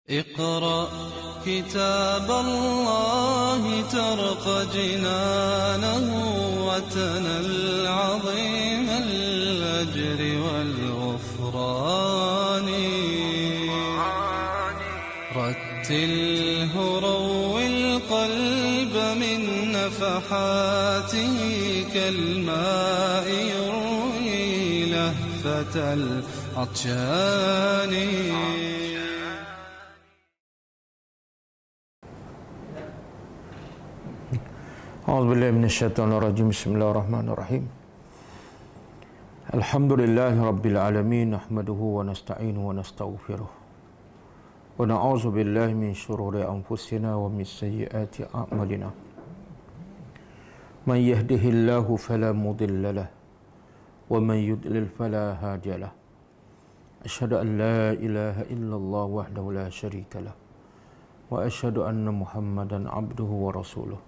اقرأ كتاب الله ترق جنانه وتنل عظيم الأجر والغفران رتله روي القلب من نفحاته كالماء يروي لهفة العطشان. A'udzubillahi minasyaitonirrajim. Bismillahirrahmanirrahim. Alhamdulillahi rabbil alamin, nahmaduhu wa nasta'inuhu wa nastaghfiruh. Wa na'udzu billahi min shururi anfusina wa min sayyiati a'malina. Man yahdihillahu fala mudilla lahu wa man yudlil fala hadiya lahu. Asyhadu an la ilaha illallah wahdahu la syarika lahu wa asyhadu anna Muhammadan abduhu wa rasuluh.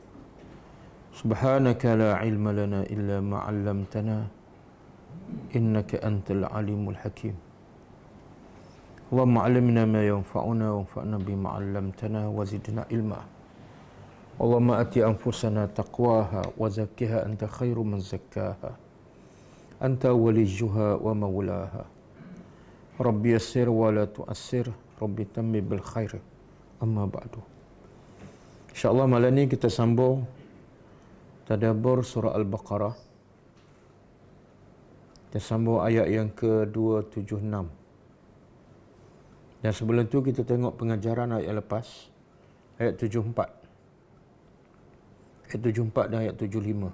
Subhanaka la ilma lana illa ma 'allamtana innaka antal alimul hakim. Allahumma 'allimna ma yanfa'una wanfa'na bima 'allamtana wa zidna ilma. Allahumma ati anfusana taqwaha wa zakkiha anta khairu man zakkaha anta waliyuha wa maulaha. Rabbi yassir wa la tu'assir, Rabbi tammim bil khair. Amma ba'du. InsyaAllah malam ni kita sambung tadabbur surah Al-Baqarah. Kita sambung ayat yang ke-276. Dan sebelum tu kita tengok pengajaran ayat lepas, ayat 74. Ayat 74 dan ayat 75.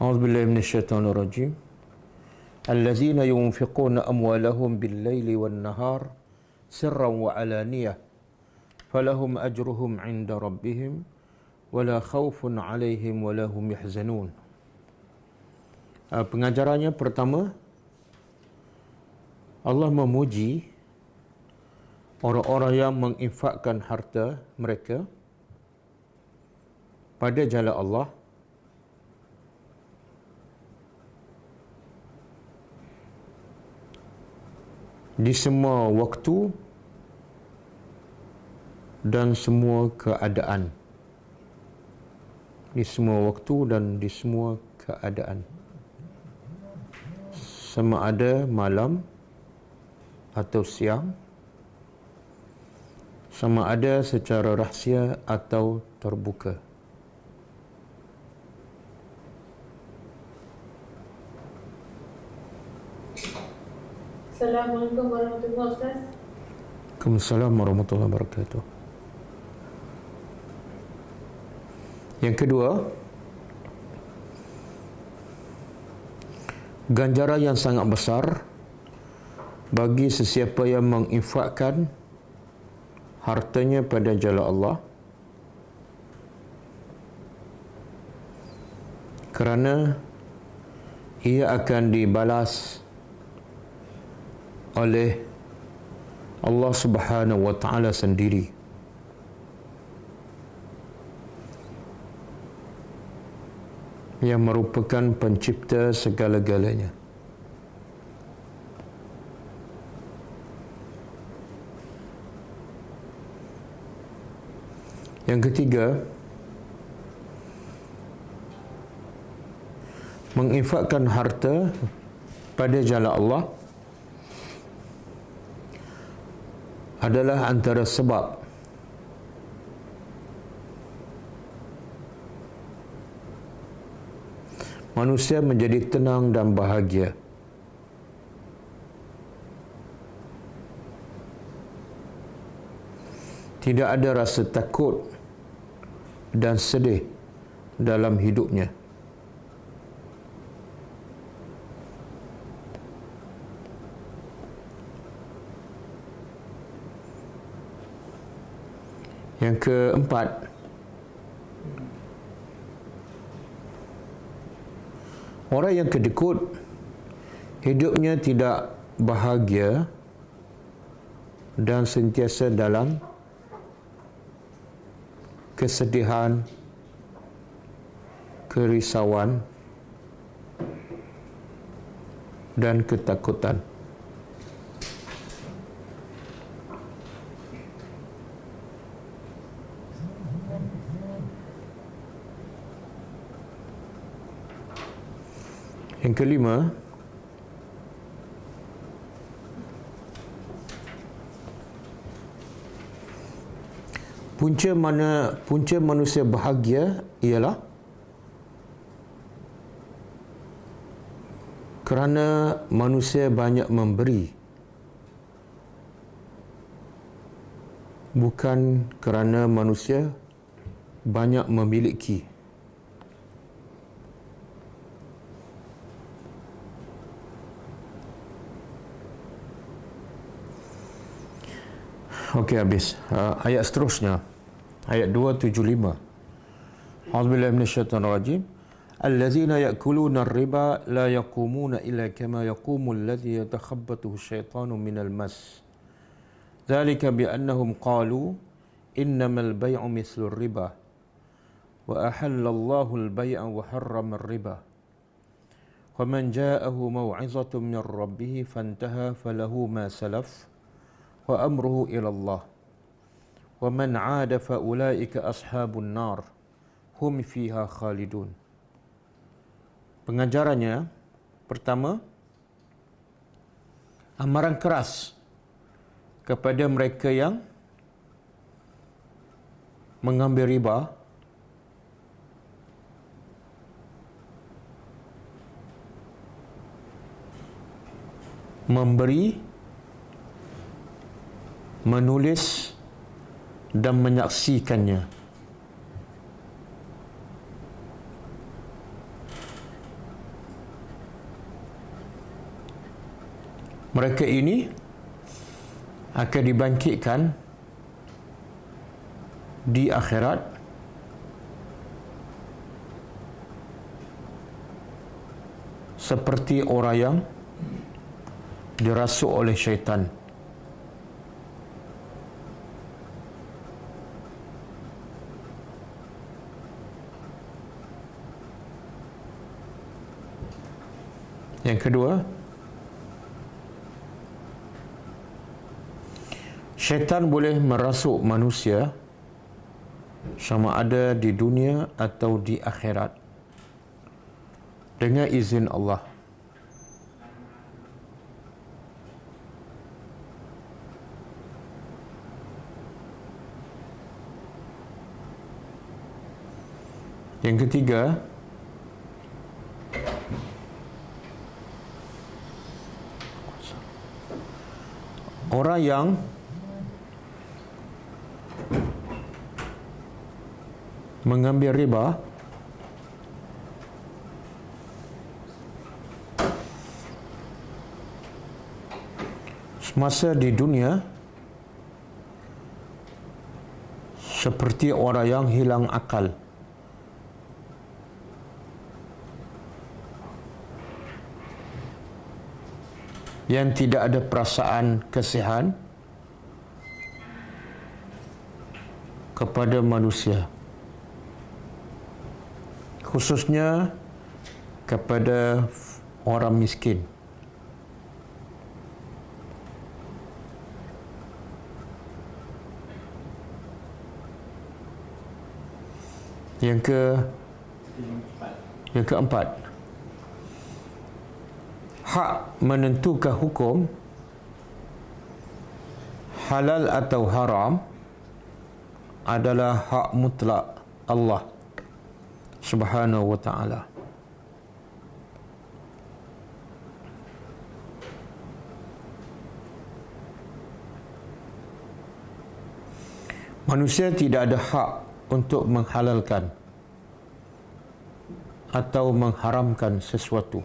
A'udzubillahi minasyaitonirrajim. Allazina yunfiquna amwalahum bil-laili wan-nahar sirran wa 'alaniyah falahum ajruhum 'inda rabbihim wala khaufun 'alaihim wala hum yahzanun. Pengajarannya pertama, Allah memuji orang-orang yang menginfakkan harta mereka pada jalan Allah di semua waktu dan semua keadaan. Di semua waktu dan di semua keadaan. Sama ada malam atau siang, sama ada secara rahsia atau terbuka. Assalamualaikum warahmatullahi wabarakatuh, Ustaz. Waalaikumsalam warahmatullahi wabarakatuh. Yang kedua, ganjaran yang sangat besar bagi sesiapa yang menginfakkan hartanya pada jalan Allah, kerana ia akan dibalas oleh Allah Subhanahu wa taala sendiri. Yang merupakan pencipta segala-galanya. Yang ketiga, menginfakkan harta pada jalan Allah adalah antara sebab manusia menjadi tenang dan bahagia. Tidak ada rasa takut dan sedih dalam hidupnya. Yang keempat, orang yang kedekut hidupnya tidak bahagia dan sentiasa dalam kesedihan, kerisauan dan ketakutan. Yang kelima, punca manusia bahagia ialah kerana manusia banyak memberi, bukan kerana manusia banyak memiliki. Okey, habis. Ayat seterusnya. Ayat 275. A'udzubillahi minasyaitonir rajim. Allazina ya'kuluna ar-riba la yaqumuna illa kama yaqumu alladhi yatakhabbathu asy-syaitanu minal mas. Dzalika bi annahum qalu innamal bay'u mithlu ar-riba wa ahallallahu al-bay'a wa harrama ar-riba. Wa man ja'ahu maw'izatun min rabbih fantaha falahu ma salaf wa amruhu ila Allah wa man 'ada fa ulaika ashabun nar hum fiha khalidun. Pengajarannya pertama, amaran keras kepada mereka yang mengambil riba memberi, menulis dan menyaksikannya. Mereka ini akan dibangkitkan di akhirat seperti orang yang dirasuk oleh syaitan. Yang kedua, syaitan boleh merasuk manusia sama ada di dunia atau di akhirat dengan izin Allah. Yang ketiga, orang yang mengambil riba semasa di dunia seperti orang yang hilang akal. Yang tidak ada perasaan kasihan kepada manusia, khususnya kepada orang miskin. Yang keempat, hak menentukan hukum halal atau haram adalah hak mutlak Allah Subhanahu wa ta'ala. Manusia tidak ada hak untuk menghalalkan atau mengharamkan sesuatu,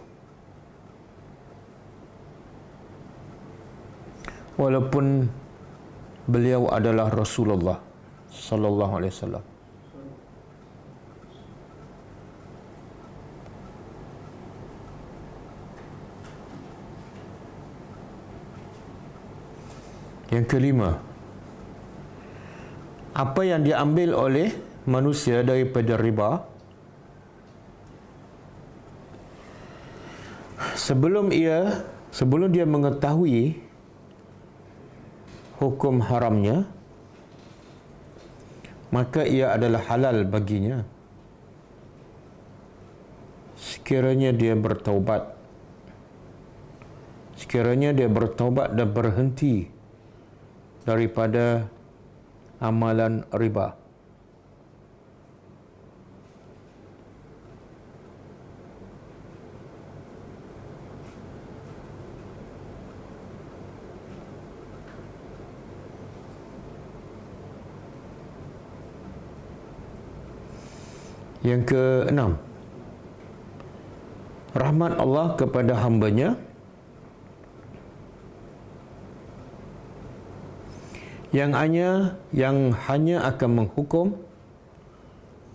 walaupun beliau adalah Rasulullah sallallahu alaihi wasallam. Yang kelima, apa yang diambil oleh manusia daripada riba, sebelum dia mengetahui hukum haramnya, maka ia adalah halal baginya. sekiranya dia bertaubat, sekiranya dia bertaubat dan berhenti daripada amalan riba. Yang keenam, rahmat Allah kepada hamba-Nya yang hanya akan menghukum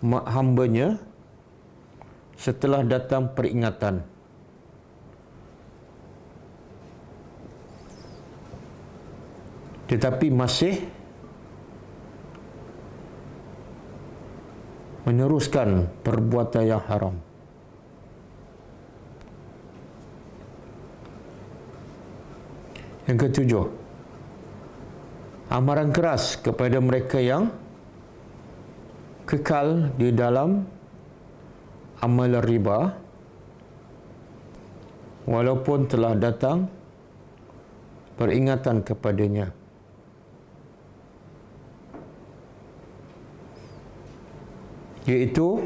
hamba-Nya setelah datang peringatan. Tetapi masih meneruskan perbuatan yang haram. Yang ketujuh, amaran keras kepada mereka yang kekal di dalam amal riba walaupun telah datang peringatan kepadanya. Iaitu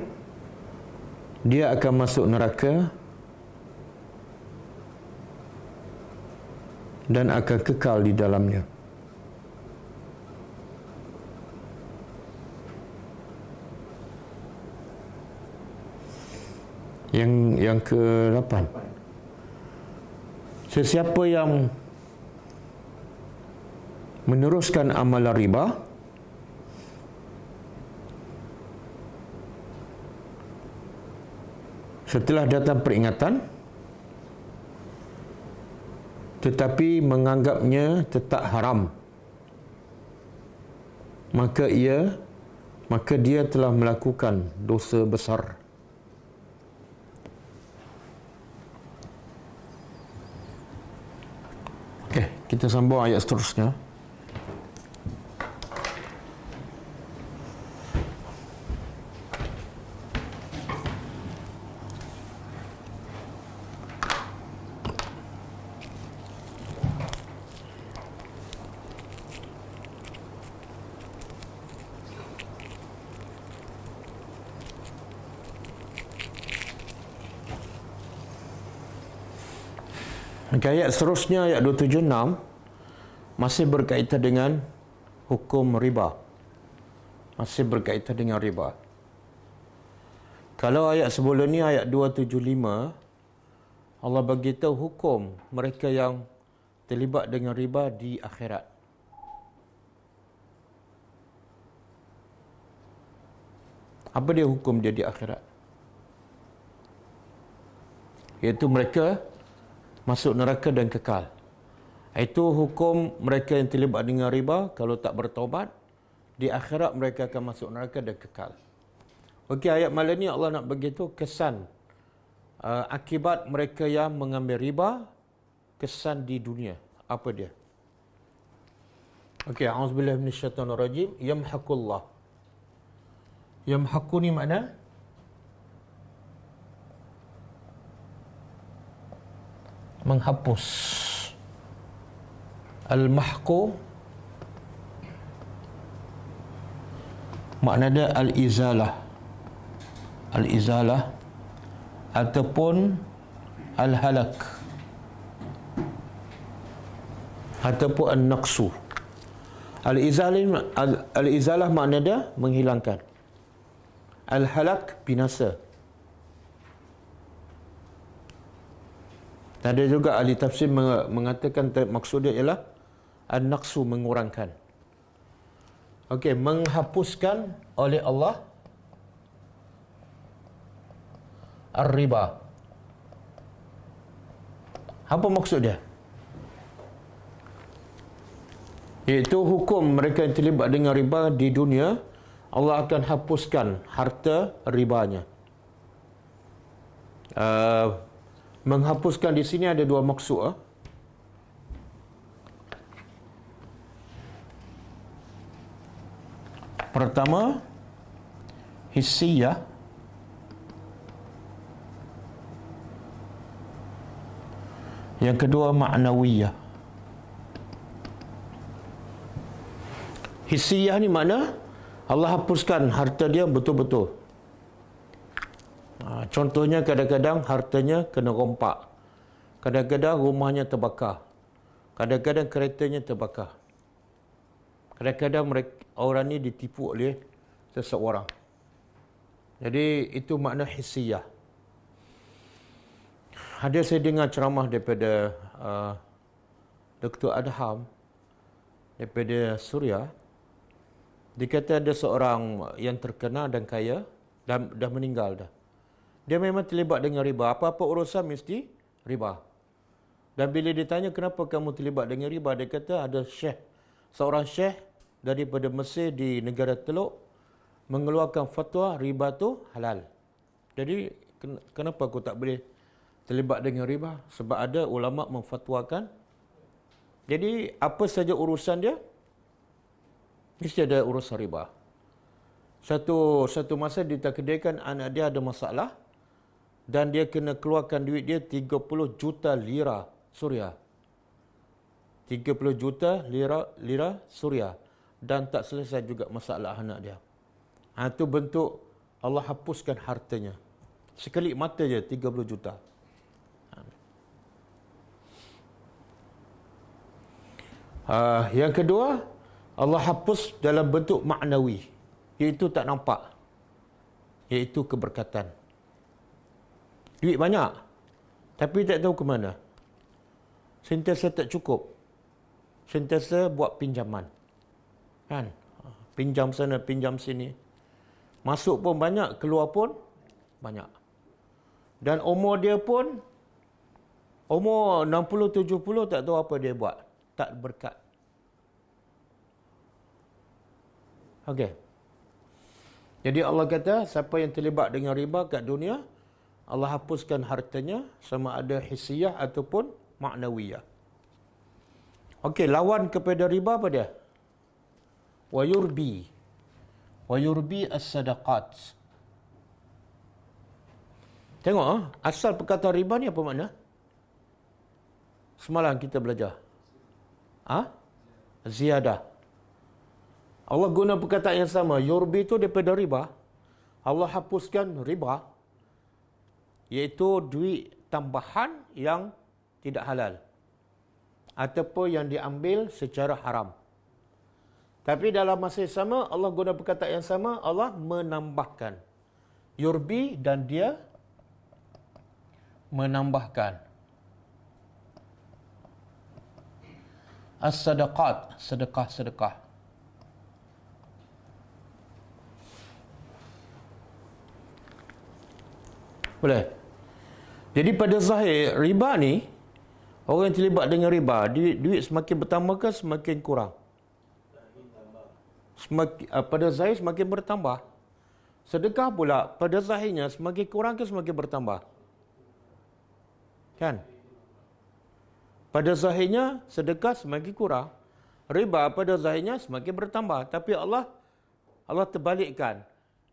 dia akan masuk neraka dan akan kekal di dalamnya. Yang ke-8, sesiapa yang meneruskan amalan riba setelah datang peringatan tetapi menganggapnya tetap haram, maka dia telah melakukan dosa besar. Okey, kita sambung ayat seterusnya. Ayat seterusnya, ayat 276, masih berkaitan dengan hukum riba. Masih berkaitan dengan riba. Kalau ayat sebelum ni, ayat 275, Allah beritahu hukum mereka yang terlibat dengan riba di akhirat. Apa dia hukum dia di akhirat? Iaitu mereka masuk neraka dan kekal. Itu hukum mereka yang terlibat dengan riba. Kalau tak bertaubat, di akhirat mereka akan masuk neraka dan kekal. Okey, ayat malam ni Allah nak begitu kesan akibat mereka yang mengambil riba, kesan di dunia. Apa dia? Okey, a'udzubillahi minasyaitonirrajim. Yamhaqullah. Yamhaqu ni makna menghapus. Al-mahqu makna dia al-izalah. Al-izalah ataupun al-halak ataupun an-naqsu. Al-izalah makna dia menghilangkan. Al-halak binasa. Ada juga ahli tafsir mengatakan maksud dia ialah an-naqsu, mengurangkan. Okey, menghapuskan oleh Allah ar-riba. Apa maksud dia? Iaitu hukum mereka yang terlibat dengan riba di dunia, Allah akan hapuskan harta ribanya. Menghapuskan di sini ada dua maksud. Pertama, hissiyah. Yang kedua ma'nawiyah. Hissiyah ni makna Allah hapuskan harta dia betul-betul. Contohnya kadang-kadang hartanya kena rompak. Kadang-kadang rumahnya terbakar. Kadang-kadang keretanya terbakar. Kadang-kadang orang ni ditipu oleh seseorang. Jadi itu makna hissiyah. Ada saya dengar ceramah daripada Dr. Adham daripada Suria. Dia kata ada seorang yang terkenal dan kaya dan dah meninggal dah. Dia memang terlibat dengan riba. Apa-apa urusan mesti riba. Dan bila ditanya kenapa kamu terlibat dengan riba, dia kata ada seorang syekh daripada Mesir di negara Teluk mengeluarkan fatwa riba tu halal. Jadi kenapa aku tak boleh terlibat dengan riba? Sebab ada ulama memfatwakan. Jadi apa saja urusan dia mesti ada urusan riba. Satu masa ditakdirkan anak dia ada masalah dan dia kena keluarkan duit dia 30 juta lira Suria. 30 juta lira Suria. Dan tak selesai juga masalah anak dia. Itu bentuk Allah hapuskan hartanya. Sekali mata je 30 juta. Yang kedua, Allah hapus dalam bentuk maknawi, iaitu tak nampak, iaitu keberkatan. Duit banyak, tapi tak tahu ke mana. Sentiasa tak cukup. Sentiasa buat pinjaman. Kan? Pinjam sana, pinjam sini. Masuk pun banyak, keluar pun banyak. Dan umur dia pun, umur 60-70 tak tahu apa dia buat. Tak berkat. Okey. Jadi Allah kata, siapa yang terlibat dengan riba kat dunia, Allah hapuskan hartanya sama ada hissiyah ataupun ma'nawiyah. Okey, lawan kepada riba apa dia? Wa yurbi as-sadaqat. Tengok asal perkataan riba ni apa makna? Semalam kita belajar. Ziyadah. Allah guna perkataan yang sama. Yurbi itu daripada riba. Allah hapuskan riba, iaitu duit tambahan yang tidak halal ataupun yang diambil secara haram. Tapi dalam masa yang sama, Allah guna perkataan yang sama, Allah menambahkan. Yurbi dan dia menambahkan. As-sadaqat, sedekah-sedekah. Boleh? Jadi pada zahir, riba ni, orang yang terlibat dengan riba, duit semakin bertambah ke semakin kurang? Pada zahir semakin bertambah. Sedekah pula, pada zahirnya semakin kurang ke semakin bertambah? Kan? Pada zahirnya sedekah semakin kurang. Riba pada zahirnya semakin bertambah. Tapi Allah terbalikkan.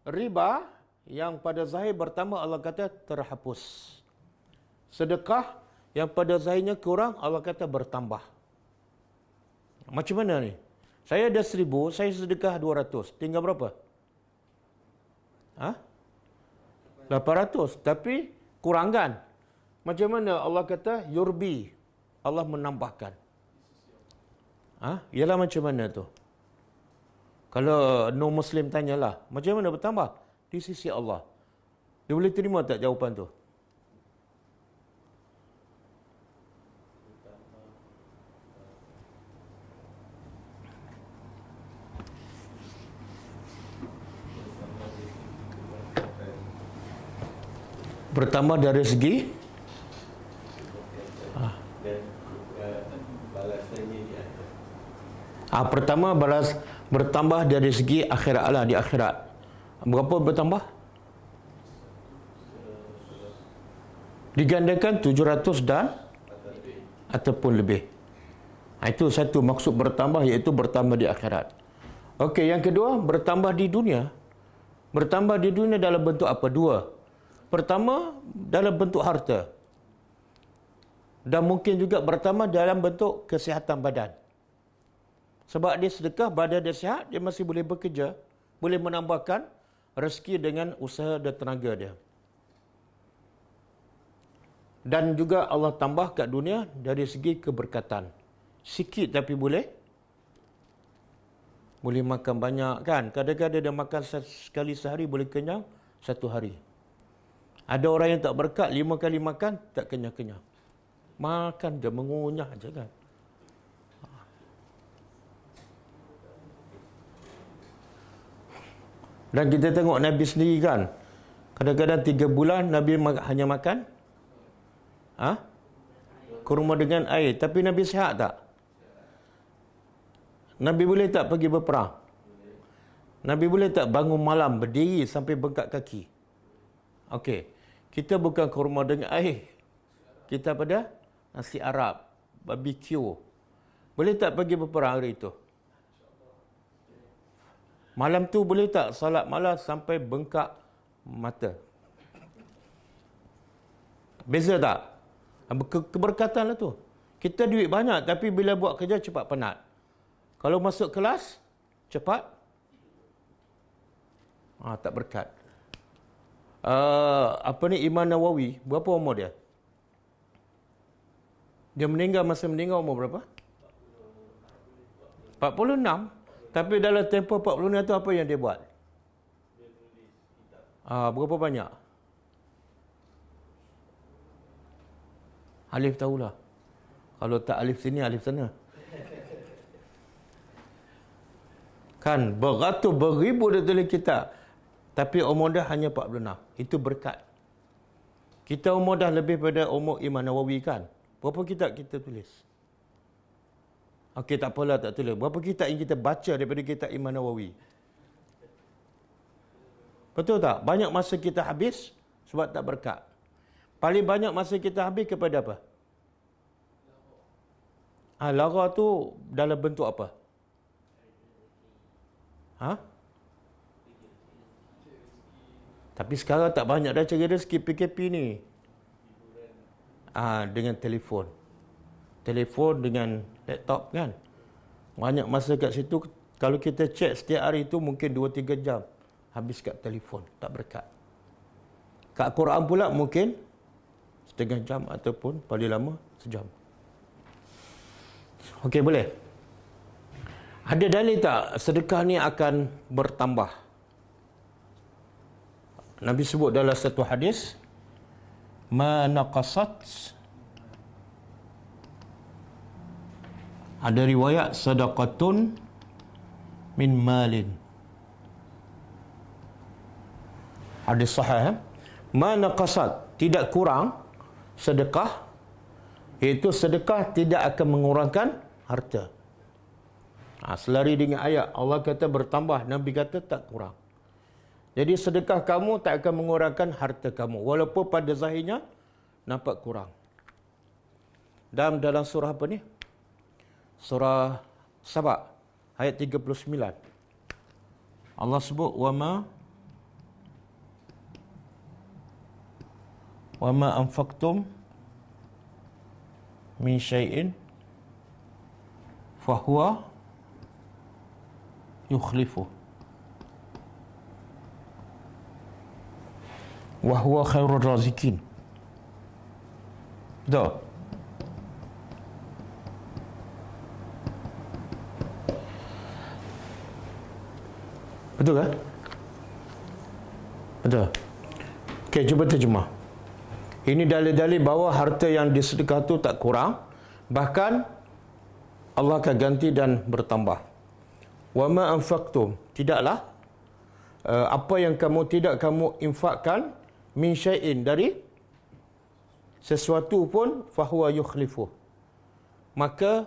Riba yang pada zahir bertambah, Allah kata terhapus. Sedekah yang pada zahirnya kurang, Allah kata bertambah. Macam mana ni? Saya ada 1,000, saya sedekah 200. Tinggal berapa? 800. Tapi kurang kan? Macam mana Allah kata yurbi? Allah menambahkan. Ialah macam mana tu? Kalau non-Muslim tanyalah, macam mana bertambah? Di sisi Allah. Dia boleh terima tak jawapan tu? Bertambah dari segi pertama bertambah dari segi akhirat lah, di akhirat. Berapa bertambah? Digandakan 700 dan ataupun lebih. Itu satu maksud bertambah, iaitu bertambah di akhirat. Okey, yang kedua, bertambah di dunia. Bertambah di dunia dalam bentuk apa? Dua. Pertama, dalam bentuk harta. Dan mungkin juga bertambah dalam bentuk kesihatan badan. Sebab dia sedekah, badan dia sihat, dia masih boleh bekerja, boleh menambahkan rezeki dengan usaha dan tenaga dia. Dan juga Allah tambah kat dunia dari segi keberkatan. Sikit tapi boleh makan banyak kan. Kadang-kadang dia makan sekali sehari boleh kenyang satu hari. Ada orang yang tak berkat 5 kali makan tak kenyang-kenyang. Makan je, mengunyah je kan. Dan kita tengok Nabi sendiri kan, kadang-kadang 3 bulan Nabi hanya makan kurma dengan air. Tapi Nabi sihat tak? Nabi boleh tak pergi berperang? Nabi boleh tak bangun malam berdiri sampai bengkak kaki? Okey, kita bukan kurma dengan air, kita pada nasi Arab, barbecue. Boleh tak pergi berperang hari itu? Malam tu boleh tak salat malam sampai bengkak mata? Beza tak? Keberkatan lah tu. Kita duit banyak tapi bila buat kerja cepat penat. Kalau masuk kelas cepat tak berkat. Imam Nawawi, berapa umur dia? Dia meninggal, masa meninggal umur berapa? 46. Tapi dalam tempoh 46 tu apa yang dia buat? Berapa banyak? Alif tahulah. Kalau tak alif sini, alif sana. Kan, beratus beribu dia tulis kitab. Tapi umur dah hanya 46. Itu berkat. Kita umur dah lebih pada umur Imam Nawawi kan? Berapa kitab kita tulis? Okey, tak apalah tak tulis. Berapa kitab yang kita baca daripada kitab Imam Nawawi? Betul tak? Banyak masa kita habis sebab tak berkat. Paling banyak masa kita habis kepada apa? Lara tu dalam bentuk apa? Tapi sekarang tak banyak dah cari rezeki PKP ni. Dengan telefon. Telefon dengan laptop kan. Banyak masa kat situ. Kalau kita cek setiap hari tu mungkin 2-3 jam. Habis kat telefon. Tak berkat. Kat Quran pula mungkin setengah jam ataupun paling lama sejam. Okey, boleh? Ada dalil tak sedekah ni akan bertambah? Nabi sebut dalam satu hadis, ma naqasat, ada riwayat sadaqatun min malin. Hadis sahih. Ma naqasat, tidak kurang sedekah, iaitu sedekah tidak akan mengurangkan harta. Selari dengan ayat Allah kata bertambah, Nabi kata tak kurang. Jadi sedekah kamu tak akan mengurangkan harta kamu, walaupun pada zahirnya nampak kurang. Dan dalam surah apa ni? Surah Saba ayat 39. Allah sebut wa ma anfaqtum min syai'in fahuwa yukhlifu wa huwa khairur razikin. Betul? Betul kan? Betul. Okey, cuba terjemah. Ini dalil-dalil bahawa harta yang disedekah tu tak kurang, bahkan Allah akan ganti dan bertambah. Wa ma anfaqtum, tidaklah apa yang tidak kamu infakkan min syai'in, dari sesuatu pun, fahuwa yukhlifu, maka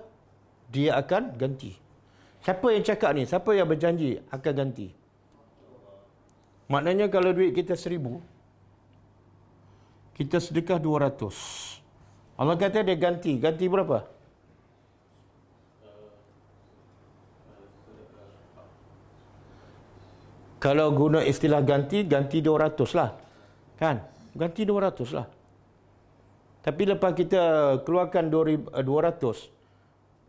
dia akan ganti. Siapa yang cakap ni? Siapa yang berjanji akan ganti? Maknanya kalau duit kita 1,000, kita sedekah 200. Allah kata dia ganti. Ganti berapa? Kalau guna istilah ganti, ganti 200 lah. Kan? Ganti 200 lah. Tapi lepas kita keluarkan 200,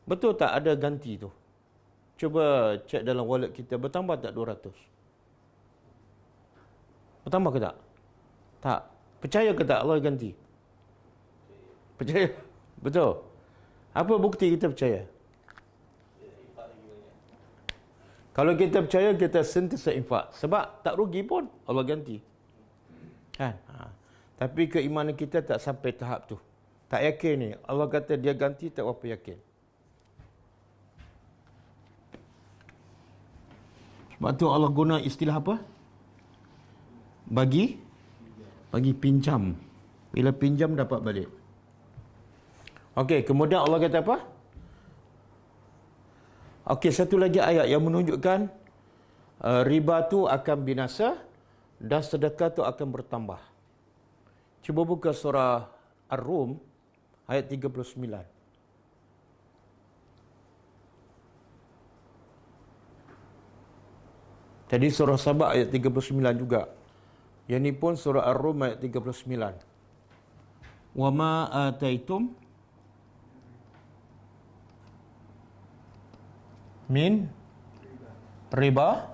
betul tak ada ganti tu? Cuba cek dalam wallet kita, bertambah tak 200? Bertambah ke tak? Tak. Percaya ke tak Allah ganti? Percaya. Betul. Apa bukti kita percaya? Kalau kita percaya, kita sentiasa infak. Sebab tak rugi pun Allah ganti. Kan? Tapi keimanan kita tak sampai tahap tu. Tak yakin ni. Allah kata dia ganti, tak apa yakin. Sebab tu Allah guna istilah apa? Bagi pinjam. Bila pinjam dapat balik. Okey, kemudian Allah kata apa? Okey, satu lagi ayat yang menunjukkan riba tu akan binasa dan sedekah tu akan bertambah. Cuba buka surah Ar-Rum ayat 39. Tadi surah Sabah ayat 39 juga. Yang ni pun surah Ar-Rum ayat 39. Wa ma ataitum min riba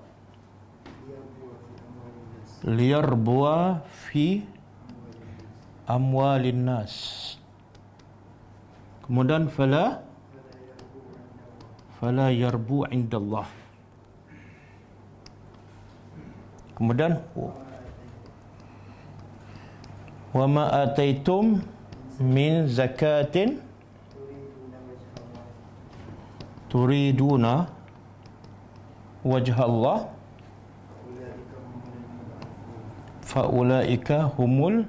liyarbua fi amwalin nas. Kemudian fala yarbu indallah. Kemudian wa ma ataitum min zakatin turiduna wajha Allah faulaika humul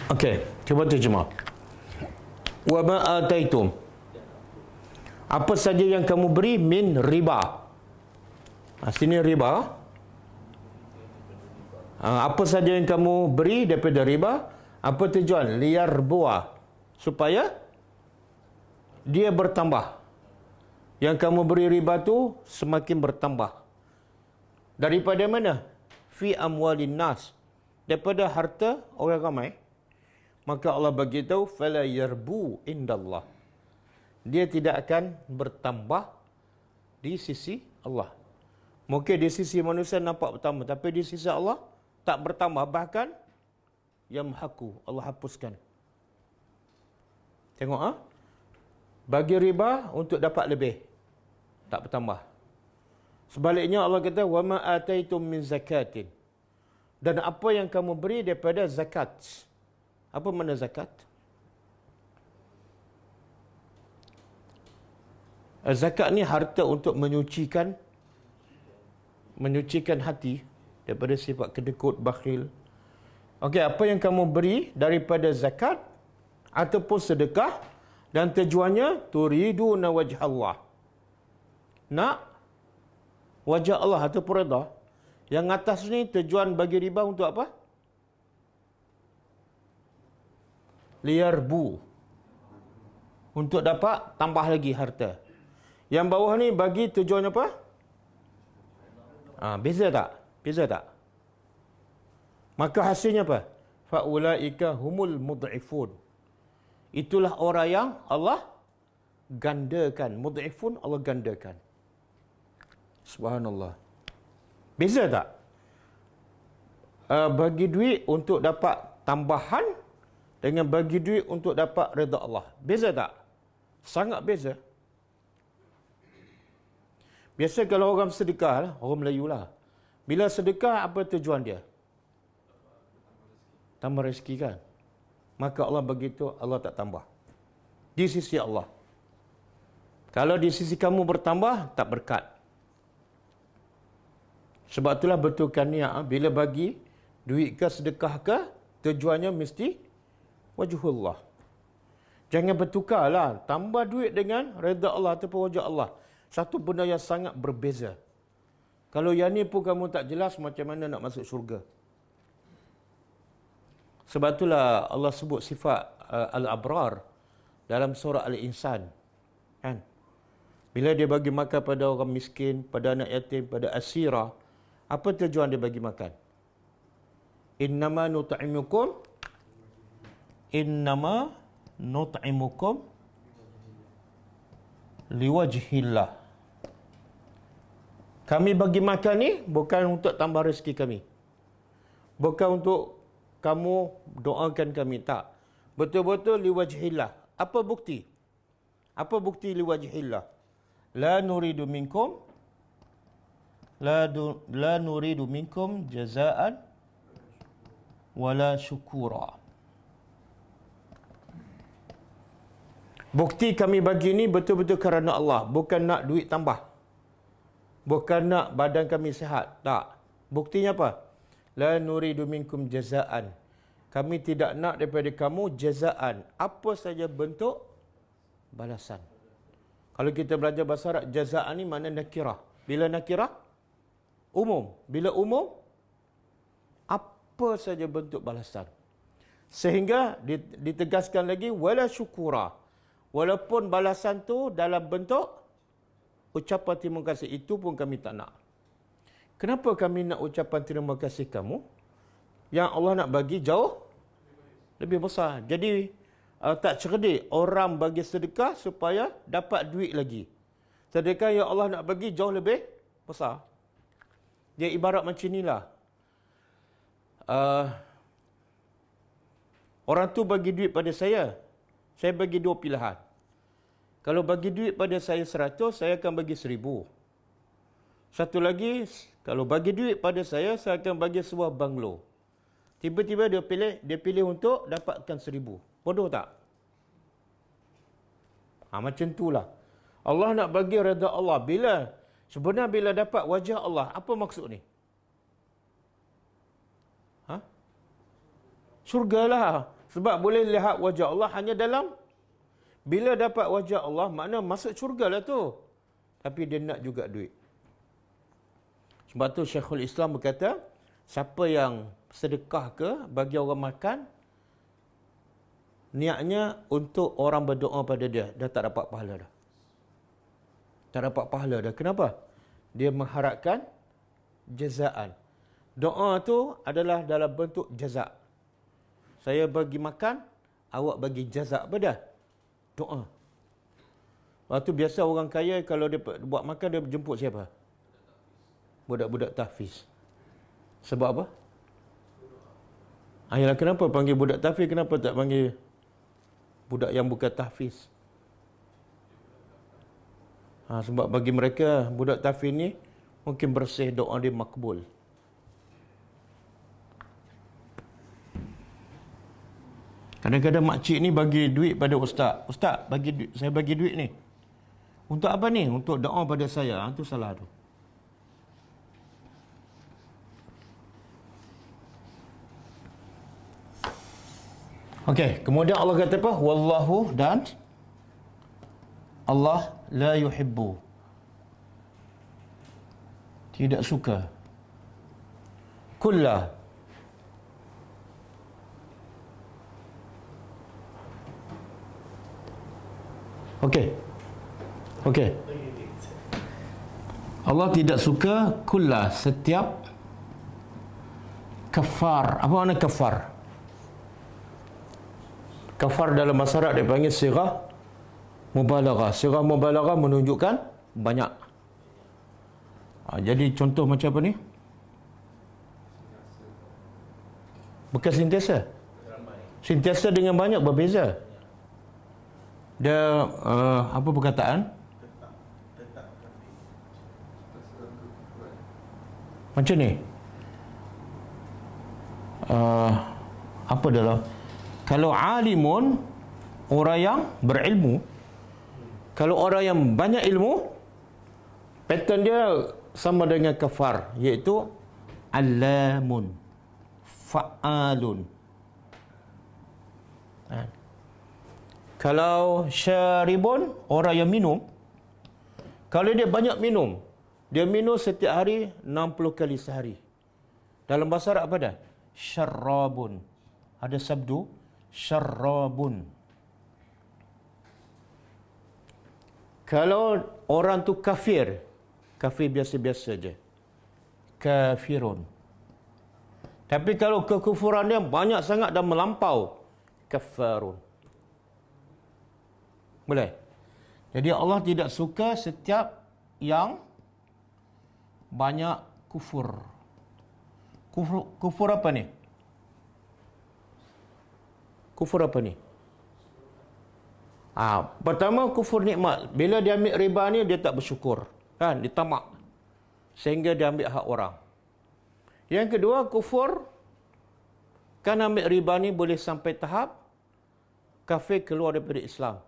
Okey, cuba terjemah. Wa ma ataitum, apa saja yang kamu beri min riba. Sini riba. Apa saja yang kamu beri daripada riba. Apa tujuan? Liar buah. Supaya dia bertambah. Yang kamu beri riba tu semakin bertambah. Daripada mana? Fi amwalin nas. Daripada harta orang ramai. Maka Allah bagi tahu fala yarbu indallah. Dia tidak akan bertambah di sisi Allah. Mungkin di sisi manusia nampak bertambah, tapi di sisi Allah tak bertambah, bahkan yamhaku, Allah hapuskan. Tengok bagi riba untuk dapat lebih, tak bertambah. Sebaliknya Allah kata wa ma ataitum min zakatin, dan apa yang kamu beri daripada zakat. Apa makna zakat? Zakat ni harta untuk menyucikan hati daripada sifat kedekut, bakhil. Okey, apa yang kamu beri daripada zakat ataupun sedekah, dan tujuannya turiduna wajh Allah. Nak wajah Allah ataupun redha. Yang atas ni tujuan bagi riba untuk apa? Liyarbu. Untuk dapat tambah lagi harta. Yang bawah ni bagi tujuan apa? Beza tak? Beza tak? Maka hasilnya apa? Faulaika humul mud'ifun. Itulah orang yang Allah gandakan. Mud'ifun, Allah gandakan. Subhanallah. Beza tak? Bagi duit untuk dapat tambahan dengan bagi duit untuk dapat redha Allah. Beza tak? Sangat beza. Biasa kalau orang sedekah, orang Melayu lah. Bila sedekah, apa tujuan dia? Tambah rezeki kan? Maka Allah begitu, Allah tak tambah. Di sisi Allah. Kalau di sisi kamu bertambah, tak berkat. Sebab itulah betulkan niat. Bila bagi duit ke sedekah ke, tujuannya mesti wajhullah. Jangan bertukarlah. Tambah duit dengan redha Allah ataupun wajah Allah. Satu benda yang sangat berbeza. Kalau yang ni pun kamu tak jelas, macam mana nak masuk syurga? Sebab itulah Allah sebut sifat al-abrar dalam surah Al-Insan. Kan? Bila dia bagi makan pada orang miskin, pada anak yatim, pada asirah, Apa tujuan dia bagi makan? Innama nut'imukum liwajhillah. Kami bagi makan ni bukan untuk tambah rezeki kami. Bukan untuk kamu doakan kami, tak. Betul-betul liwajhillah. Apa bukti? Apa bukti liwajhillah? La nuridu minkum jazaan wala syukura. Bukti kami bagi ni betul-betul kerana Allah, bukan nak duit tambah. Bukan nak badan kami sihat, tak. Buktinya apa? La nuridu minkum jazaan. Kami tidak nak daripada kamu jazaan, apa saja bentuk balasan. Kalau kita belajar bahasa Arab, jazaan ni makna nakirah. Bila nakirah? Umum. Bila umum? Apa saja bentuk balasan. Sehingga ditegaskan lagi, wala syukura. Walaupun balasan tu dalam bentuk ucapan terima kasih, itu pun kami tak nak. Kenapa kami nak ucapan terima kasih kamu? Yang Allah nak bagi jauh lebih besar. Jadi tak cerdik orang bagi sedekah supaya dapat duit lagi. Sedekah yang Allah nak bagi jauh lebih besar. Dia ibarat macam inilah. Orang tu bagi duit pada saya bagi dua pilihan. Kalau bagi duit pada saya 100, saya akan bagi 1000. Satu lagi, kalau bagi duit pada saya akan bagi sebuah banglo. Tiba-tiba dia pilih untuk dapatkan 1000. Bodoh tak? Macam itulah. Allah nak bagi redha Allah. Sebenarnya bila dapat wajah Allah, apa maksud ni? Syurgalah. Sebab boleh lihat wajah Allah hanya dalam, bila dapat wajah Allah, makna masuk syurga lah tu. Tapi dia nak juga duit. Sebab tu Syekhul Islam berkata, siapa yang sedekah ke bagi orang makan, niatnya untuk orang berdoa pada dia, dah tak dapat pahala dah. Tak dapat pahala dah. Kenapa? Dia mengharapkan jazaan. Doa tu adalah dalam bentuk jazak. Saya bagi makan, awak bagi jazak pada doa. Waktu biasa orang kaya kalau dia buat makan, dia jemput siapa? Budak-budak tahfiz. Sebab apa? Ayolah, kenapa panggil budak tahfiz? Kenapa tak panggil budak yang bukan tahfiz? Sebab bagi mereka, budak tahfiz ni mungkin bersih, doa dia makbul. Kadang-kadang makcik ni bagi duit pada ustaz. Ustaz, saya bagi duit ni. Untuk apa ni? Untuk doa pada saya. Itu salah tu. Okey, kemudian Allah kata apa? Wallahu, dan Allah la yuhibbu, tidak suka, kulla, okey, Allah tidak suka kulla, setiap kafar. Apa makna kafar? Kafar dalam bahasa Arab dia panggil sirah mubalaghah. Sirah mubalaghah menunjukkan banyak. Jadi contoh macam apa ni? Bukan sentiasa. Sentiasa dengan banyak berbeza. Dia apa perkataan? Macam ni. Apa dalam? Kalau alimun, orang yang berilmu. Kalau orang yang banyak ilmu, pattern dia sama dengan kafar, iaitu allamun, fa'alun. Kalau syaribun, orang yang minum. Kalau dia banyak minum, dia minum setiap hari 60 kali sehari. Dalam bahasa Arab apa dah? Syarrabun. Ada sabdu syarrabun. Kalau orang tu kafir biasa-biasa je. kafirun. Tapi kalau kekufuran dia banyak sangat dan melampau, kafarun. Boleh? Jadi Allah tidak suka setiap yang banyak kufur. Kufur apa ni? Kufur apa ni? Pertama kufur nikmat. Bila dia ambil riba ni dia tak bersyukur. Kan? Dia tamak. Sehingga dia ambil hak orang. Yang kedua kufur. Kan ambil riba ni boleh sampai tahap kafir keluar daripada Islam.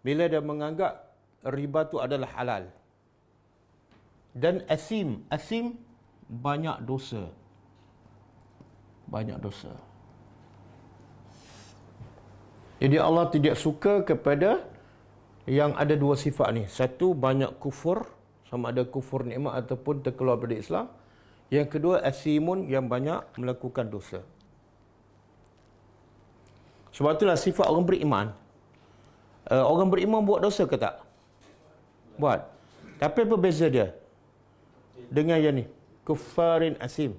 Bila dia menganggap riba tu adalah halal. Dan asim. Asim banyak dosa. Banyak dosa. Jadi Allah tidak suka kepada yang ada dua sifat ni. Satu, banyak kufur. Sama ada kufur nikmat ataupun terkeluar dari Islam. Yang kedua, asimun, yang banyak melakukan dosa. Sebab itulah sifat orang beriman. Orang beriman buat dosa ke tak? Buat. Tapi apa beza dia dengan yang ni? Kufarin asim.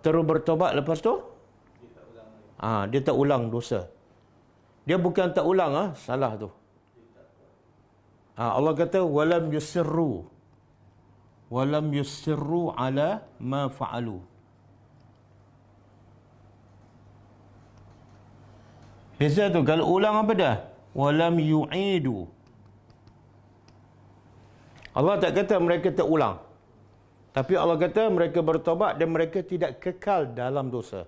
Terus bertobat lepas tu? Dia tak ulang dosa. Dia bukan tak ulang, salah tu. Allah kata walam yusirru ala ma fa'alu. Beza tu. Kalau ulang apa dah? Walam yu'idu. Allah tak kata mereka tak ulang. Tapi Allah kata mereka bertobat dan mereka tidak kekal dalam dosa.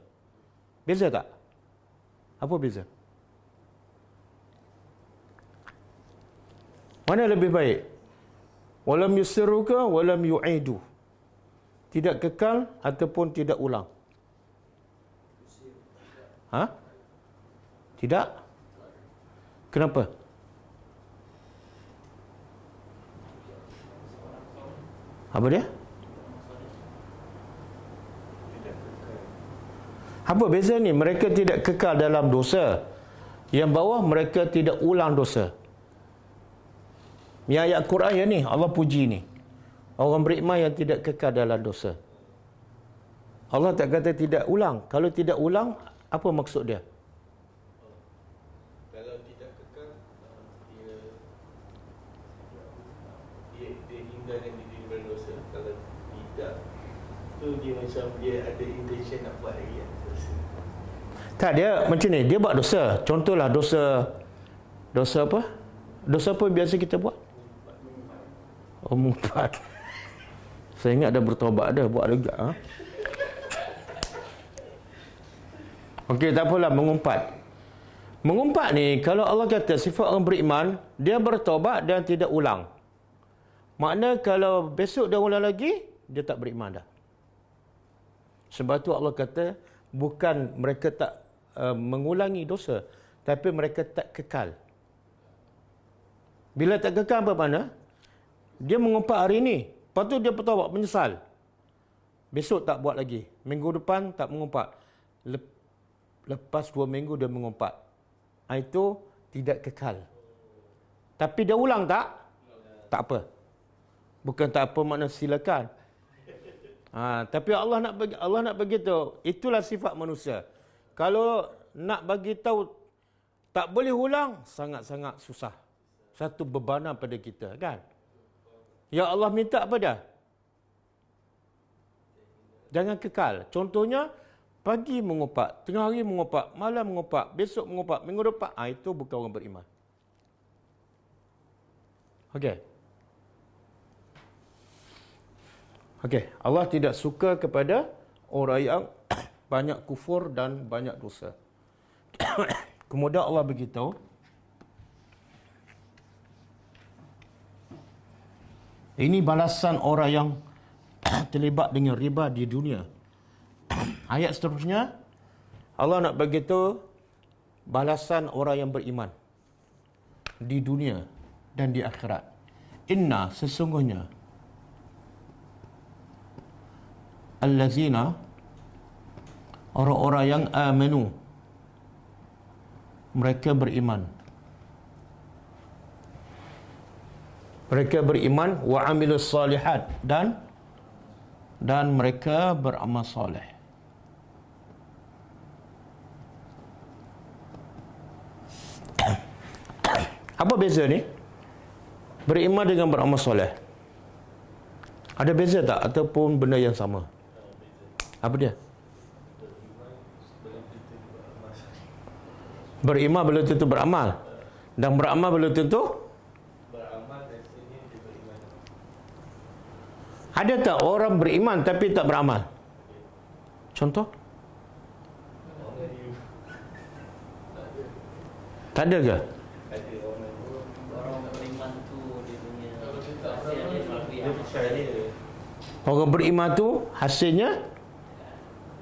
Beza tak? Apa beza? Mana lebih baik? Walam yusirru ke walam yu'idu? Tidak kekal ataupun tidak ulang? Tidak? Kenapa? Apa dia? Apa beza ni? Mereka tidak kekal dalam dosa. Yang bawah mereka tidak ulang dosa. Yang ayat Quran yang ni Allah puji ni. Orang beriman yang tidak kekal dalam dosa. Allah tak kata tidak ulang. Kalau tidak ulang, apa maksud dia? Kalau tidak kekal, dia hindarkan diri daripada dosa. Kalau tidak, tu dia macam dia ada intention nak buat lagi dosa. Tak, dia macam ni. Dia buat dosa. Contohlah dosa apa? Dosa apa biasa kita buat? Mengumpat. Saya ingat ada bertobat ada. Buat juga. Okey, tak apalah. Mengumpat. Mengumpat ni, kalau Allah kata sifat orang beriman, dia bertobat dan tidak ulang. Makna kalau besok dia ulang lagi, dia tak beriman dah. Sebab tu Allah kata, bukan mereka tak mengulangi dosa, tapi mereka tak kekal. Bila tak kekal apa makna? Dia mengumpat hari ni, lepas tu dia bertaubat, menyesal. Besok tak buat lagi. Minggu depan tak mengumpat. Lepas 2 minggu dia mengumpat. Itu tidak kekal. Tapi dia ulang tak? Tak apa. Bukan tak apa makna silakan. Tapi Allah nak bagi tahu, itulah sifat manusia. Kalau nak bagi tahu tak boleh ulang, sangat-sangat susah. Satu bebanan pada kita, kan? Ya Allah minta apa dah? Jangan kekal. Contohnya, pagi mengumpat, tengah hari mengumpat, malam mengumpat, besok mengumpat, minggu depan. Itu bukan orang beriman. Okey. Allah tidak suka kepada orang yang banyak kufur dan banyak dosa. Kemudian Allah beritahu, ini balasan orang yang terlibat dengan riba di dunia. Ayat seterusnya, Allah nak beritahu balasan orang yang beriman di dunia dan di akhirat. Inna, sesungguhnya, allazina, orang-orang yang amanu, mereka beriman. Mereka beriman wa amilus salihat, dan dan mereka beramal soleh. Apa beza ni? Beriman dengan beramal soleh. Ada beza tak? Ataupun benda yang sama? Apa dia? Beriman belum tentu beramal. Dan beramal belum tentu Beramal rasanya dia beriman. ada tak orang beriman tapi tak beramal? Contoh? Tak ada ke? Ada Orang beriman tu dia punya hasil dia melalui dia amal percaya. Orang beriman tu hasilnya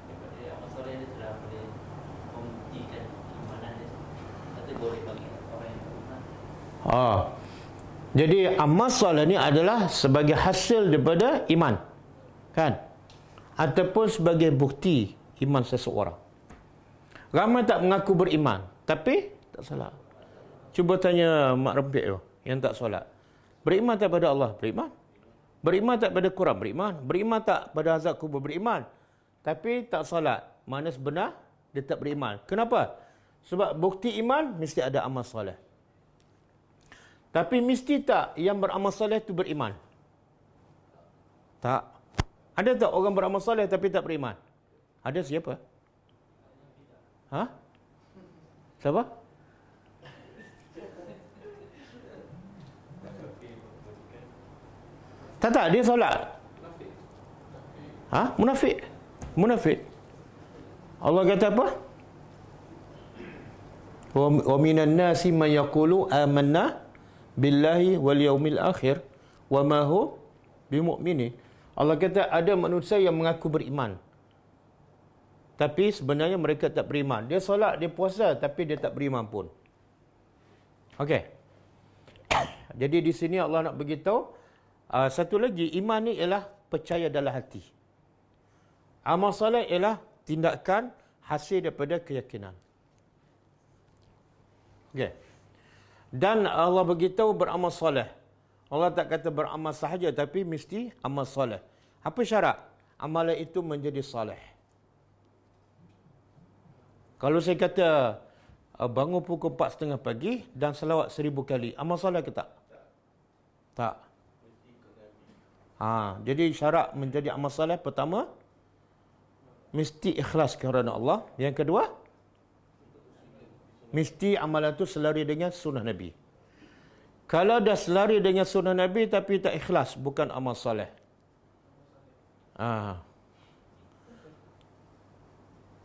daripada amal soleh dia telah boleh membuktikan keimanan dia. Kata boleh bagi orang yang beriman. Jadi amal soleh ni adalah sebagai hasil daripada iman, kan? Ataupun sebagai bukti iman seseorang. Ramai tak mengaku beriman, tapi tak salah. Cuba tanya Mak Rempik tu yang tak solat. Beriman tak pada Allah? Beriman. Beriman tak pada Quran? Beriman. Beriman tak pada azab kubur? Beriman. Tapi tak solat. Mana sebenar dia tak beriman. Kenapa? Sebab bukti iman mesti ada amal soleh. Tapi mesti tak yang beramal soleh itu beriman? Tak. Ada tak orang beramal soleh tapi tak beriman? Ada siapa? Ha? Siapa? Tak, dia solat. Ha? Munafik. Munafik. Allah kata apa? Wa minan nasi man yaqulu amanna billahi wal yaumil akhir wa ma hum bimu'minin. Allah kata ada manusia yang mengaku beriman, tapi sebenarnya mereka tak beriman. Dia solat, dia puasa, tapi dia tak beriman pun. Okey. Jadi di sini Allah nak beritahu satu lagi, iman ni ialah percaya dalam hati. Amal soleh ialah tindakan hasil daripada keyakinan. Okey. Dan Allah beritahu beramal soleh. Allah tak kata beramal sahaja, tapi mesti amal soleh. Apa syarat? Amalan itu menjadi soleh. Kalau saya kata bangun pukul 4:30 pagi dan selawat 1000 kali, amal soleh ke tak? Tak. Jadi syarat menjadi amal soleh pertama, mesti ikhlas kerana Allah. Yang kedua, mesti amalan itu selari dengan sunnah Nabi. Kalau dah selari dengan sunnah Nabi tapi tak ikhlas, bukan amal soleh.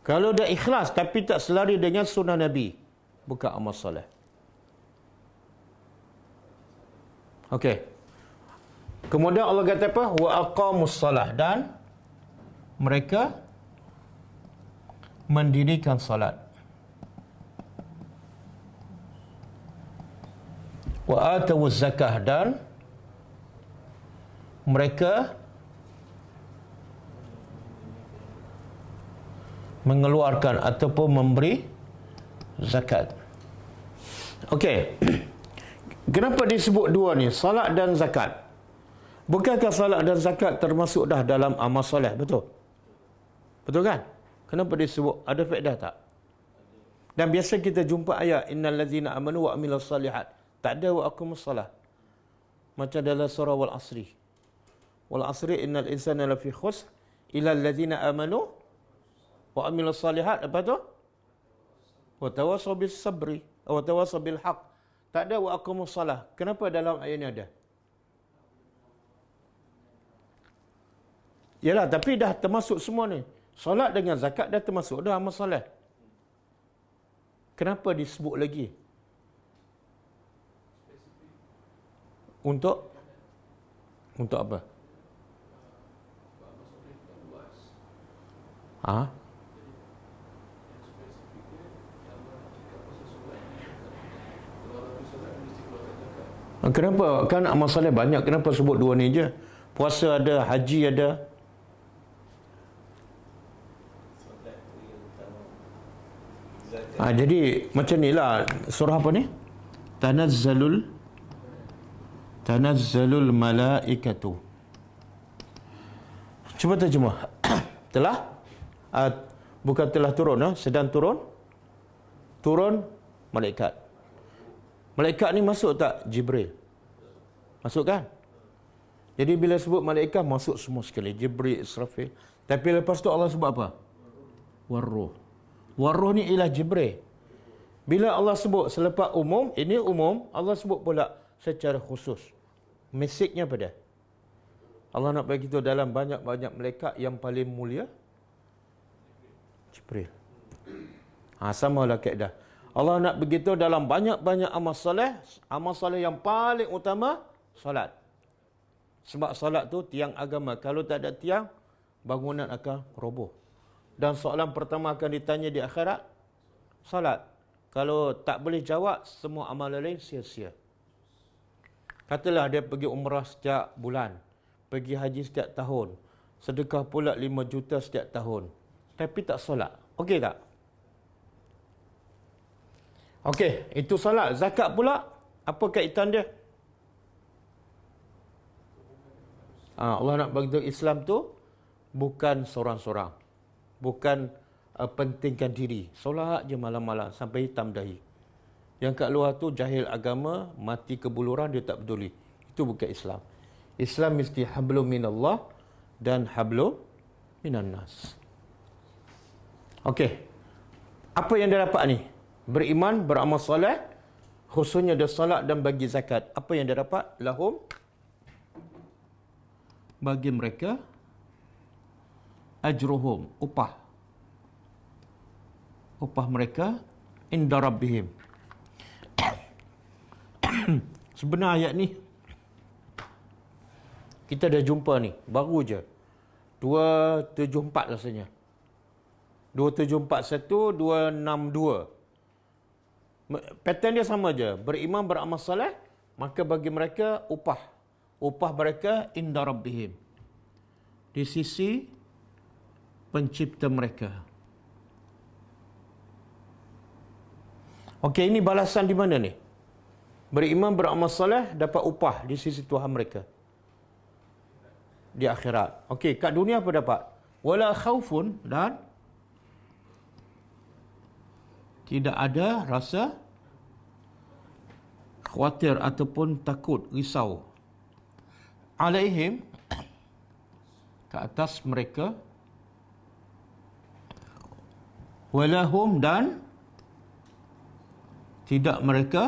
Kalau dah ikhlas tapi tak selari dengan sunnah Nabi, bukan amal soleh. Okey. Kemudian Allah kata apa? Wa aqamus salah, dan mereka mendirikan salat. Wa atawuz zakah, dan mereka mengeluarkan ataupun memberi zakat. Okey. Kenapa disebut dua ni, salat dan zakat? Bukankah salat dan zakat termasuk dah dalam amal soleh? Betul? Betul kan? Kenapa disebut? Ada faedah tak? Dan biasa kita jumpa ayat innal ladzina amanu wa amilus solihat. Tak ada wa aqimus solah. Macam dalam surah wal asri. Wal asri innal insana lafi khusr illa alladzina amanu wa amilus solihat. Apa tu? Wa tawassaw bis sabri wa tawassaw bil haqq. Tak ada wa aqimus solah. Kenapa dalam ayat ini ada? Yalah, tapi dah termasuk semua ni. Solat dengan zakat dah termasuk dah amal soleh. Kenapa disebut lagi? Untuk apa? Kenapa? Kan amal soleh banyak. Kenapa sebut dua ni je? Puasa ada, haji ada. Jadi macam ni lah surah apa ni? Tanazzalul malaikatu. Cuba terjemah. Telah bukan telah turun, sedang turun. Turun malaikat. Malaikat ni masuk tak Jibril? Masuk kan? Jadi bila sebut malaikat masuk semua sekali, Jibril, Israfil. Tapi lepas tu Allah sebut apa? Warruh. Warruh ni ialah Jibril. Bila Allah sebut selepas umum, ini umum, Allah sebut pula secara khusus. Mesejnya pada Allah nak bagi tahu dalam banyak-banyak malaikat yang paling mulia Jibril. Samalah kaedah. Allah nak beritahu dalam banyak-banyak amal soleh yang paling utama solat. Sebab solat tu tiang agama. Kalau tak ada tiang, bangunan akan roboh. Dan soalan pertama akan ditanya di akhirat, solat. Kalau tak boleh jawab, semua amal lain sia-sia. Katalah dia pergi umrah setiap bulan, pergi haji setiap tahun, sedekah pula 5 juta setiap tahun, tapi tak solat. Okey tak? Okey, itu solat. Zakat pula, apa kaitan dia? Allah nak bagi tahu Islam tu bukan sorang-sorang. Bukan pentingkan diri. Solat je malam-malam sampai hitam dahi. Yang kat luar tu jahil agama, mati kebuluran, dia tak peduli. Itu bukan Islam. Islam mesti hablum minallah dan hablum minan nas. Okey. Apa yang dia dapat ni? Beriman, beramal soleh, khususnya dia solat dan bagi zakat. Apa yang dia dapat? Lahum, bagi mereka, ajruhum, upah mereka inda rabbihim. Sebenar ayat ni kita dah jumpa ni, baru je 274 rasanya. 2741, 262. Pattern dia sama je. Beriman, beramal soleh, maka bagi mereka upah mereka inda rabbihim, di sisi pencipta mereka. Okey, ini balasan di mana ni? Beriman, beramal soleh, dapat upah di sisi Tuhan mereka di akhirat. Okey, kat dunia apa dapat? Wala khaufun, dan tidak ada rasa khawatir ataupun takut, risau. Alaihim, ke atas mereka. Walahum, dan tidak mereka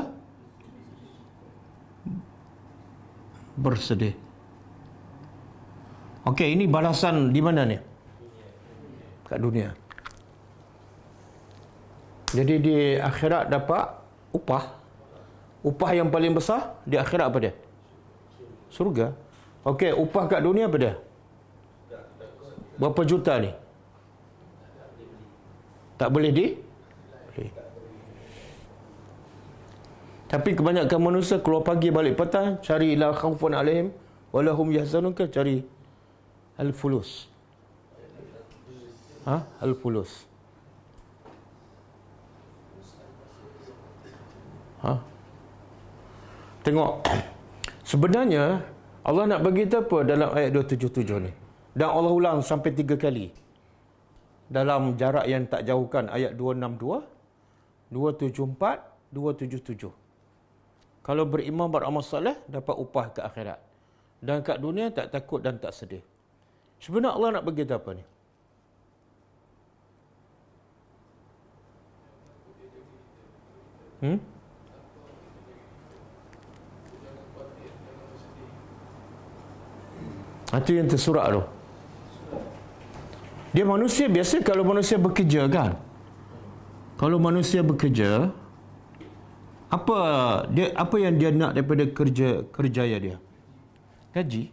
bersedih. Okey, ini balasan di mana ni? Kat dunia. Jadi di akhirat dapat upah. Upah yang paling besar di akhirat apa dia? Surga. Okey, upah kat dunia apa dia? Berapa juta ni? Tak boleh boleh. Tapi kebanyakan manusia keluar pagi balik petang, cari la khaufun alaihim wala hum yahzanun, ke cari al-fulus. Al-fulus. Tengok. Sebenarnya Allah nak bagi tahu apa dalam ayat 277 ni? Dan Allah ulang sampai 3 kali. Dalam jarak yang tak jauhkan, ayat 262, 274, 277. Kalau beriman, beramal soleh, dapat upah ke akhirat. Dan kat dunia tak takut dan tak sedih. Sebenarnya Allah nak bagi tahu apa ni? Itu yang tersurat tu. Dia manusia biasa. Kalau manusia bekerja kan, kalau manusia bekerja, apa yang dia nak daripada kerjaya dia? Gaji.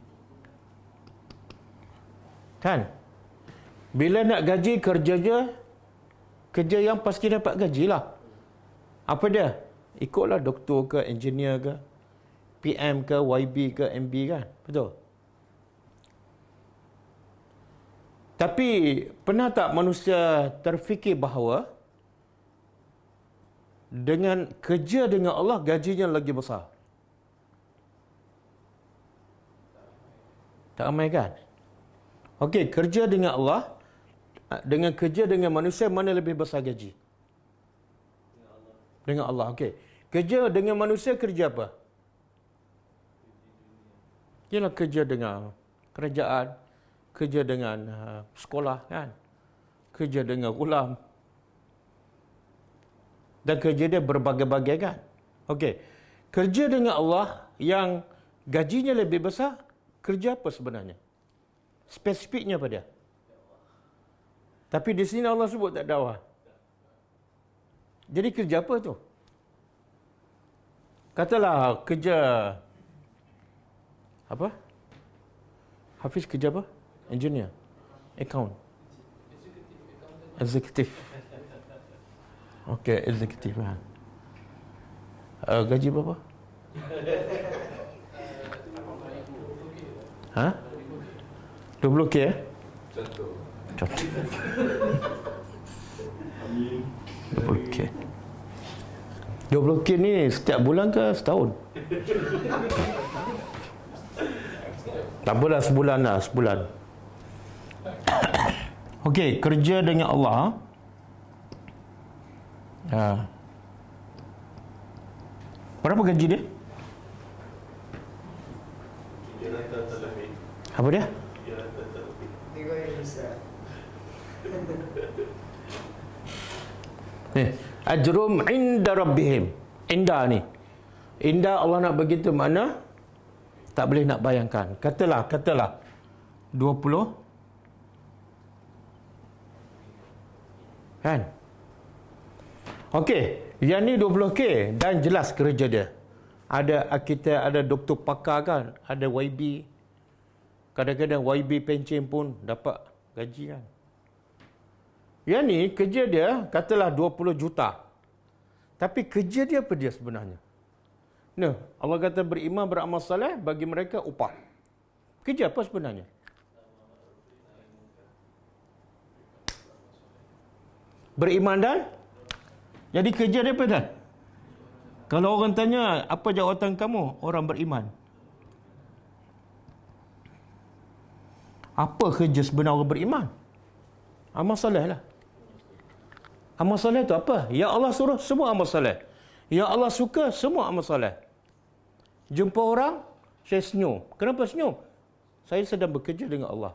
Kan? Bila nak gaji, kerja yang pasti dapat gajilah. Apa dia? Ikutlah doktor ke, engineer ke, PM ke, YB ke, MB kan? Betul? Tapi pernah tak manusia terfikir bahawa dengan kerja dengan Allah, gajinya lagi besar? Tak ramai kan? Okey, kerja dengan Allah dengan kerja dengan manusia, mana lebih besar gaji? Dengan Allah. Okey. Kerja dengan manusia, kerja apa? Ialah kerja dengan kerajaan, kerja dengan sekolah kan, kerja dengan ulam, dan kerja dia berbagai-bagai kan. Okey. Kerja dengan Allah yang gajinya lebih besar, kerja apa sebenarnya? Spesifiknya apa dia? Tapi di sini Allah sebut tak dakwah. Jadi kerja apa tu? Katalah kerja apa? Hafiz kerja apa? Engineer, account, executive. Okey, executive. Gaji berapa? Ha? 20k Contoh. 20k. 20k ni setiap bulan ke setahun? Tak apalah, sebulan lah, sebulan. Okey, kerja dengan Allah. Berapa gaji dia? Apa dia? Ajrum inda rabbihim. Inda ni, inda Allah nak begitu mana tak boleh nak bayangkan. Katalah 20 kan. Okey, yang ni 20k dan jelas kerja dia. Ada arkitek, ada doktor pakar kan, ada YB. Kadang-kadang YB pencen pun dapat gaji kan. Yang ni kerja dia katalah 20 juta. Tapi kerja dia apa dia sebenarnya? Nah, Allah kata beriman beramal soleh bagi mereka upah. Kerja apa sebenarnya? Beriman dan jadi kerja dia apa dah? Kalau orang tanya apa jawatan kamu? Orang beriman. Apa kerja sebenar orang beriman? Amal soleh lah. Amal soleh itu apa? Ya Allah suruh, semua amal soleh. Ya Allah suka, semua amal soleh. Jumpa orang, saya senyum. Kenapa senyum? Saya sedang bekerja dengan Allah.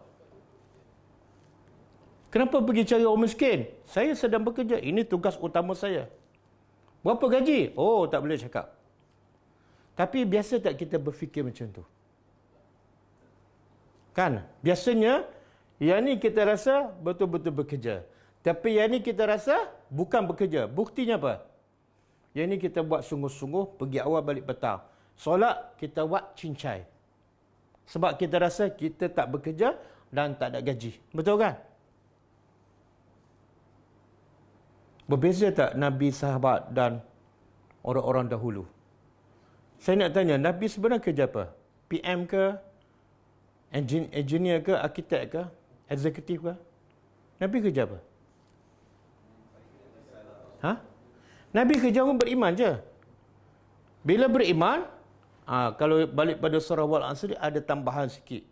Kenapa pergi cari orang miskin? Saya sedang bekerja. Ini tugas utama saya. Berapa gaji? Oh, tak boleh cakap. Tapi biasa tak kita berfikir macam tu? Kan? Biasanya, yang ni kita rasa betul-betul bekerja. Tapi yang ni kita rasa bukan bekerja. Buktinya apa? Yang ni kita buat sungguh-sungguh, pergi awal balik petang. Solat, kita buat cincai. Sebab kita rasa kita tak bekerja dan tak ada gaji. Betul kan? Berbeza tak Nabi, sahabat dan orang-orang dahulu? Saya nak tanya, Nabi sebenarnya kerja apa? PM ke? Engineer ke? Arkitek ke? Eksekutif ke? Nabi kerja apa? Ha? Nabi kerja orang beriman je. Bila beriman, kalau balik pada surah Wal-Asr ada tambahan sikit.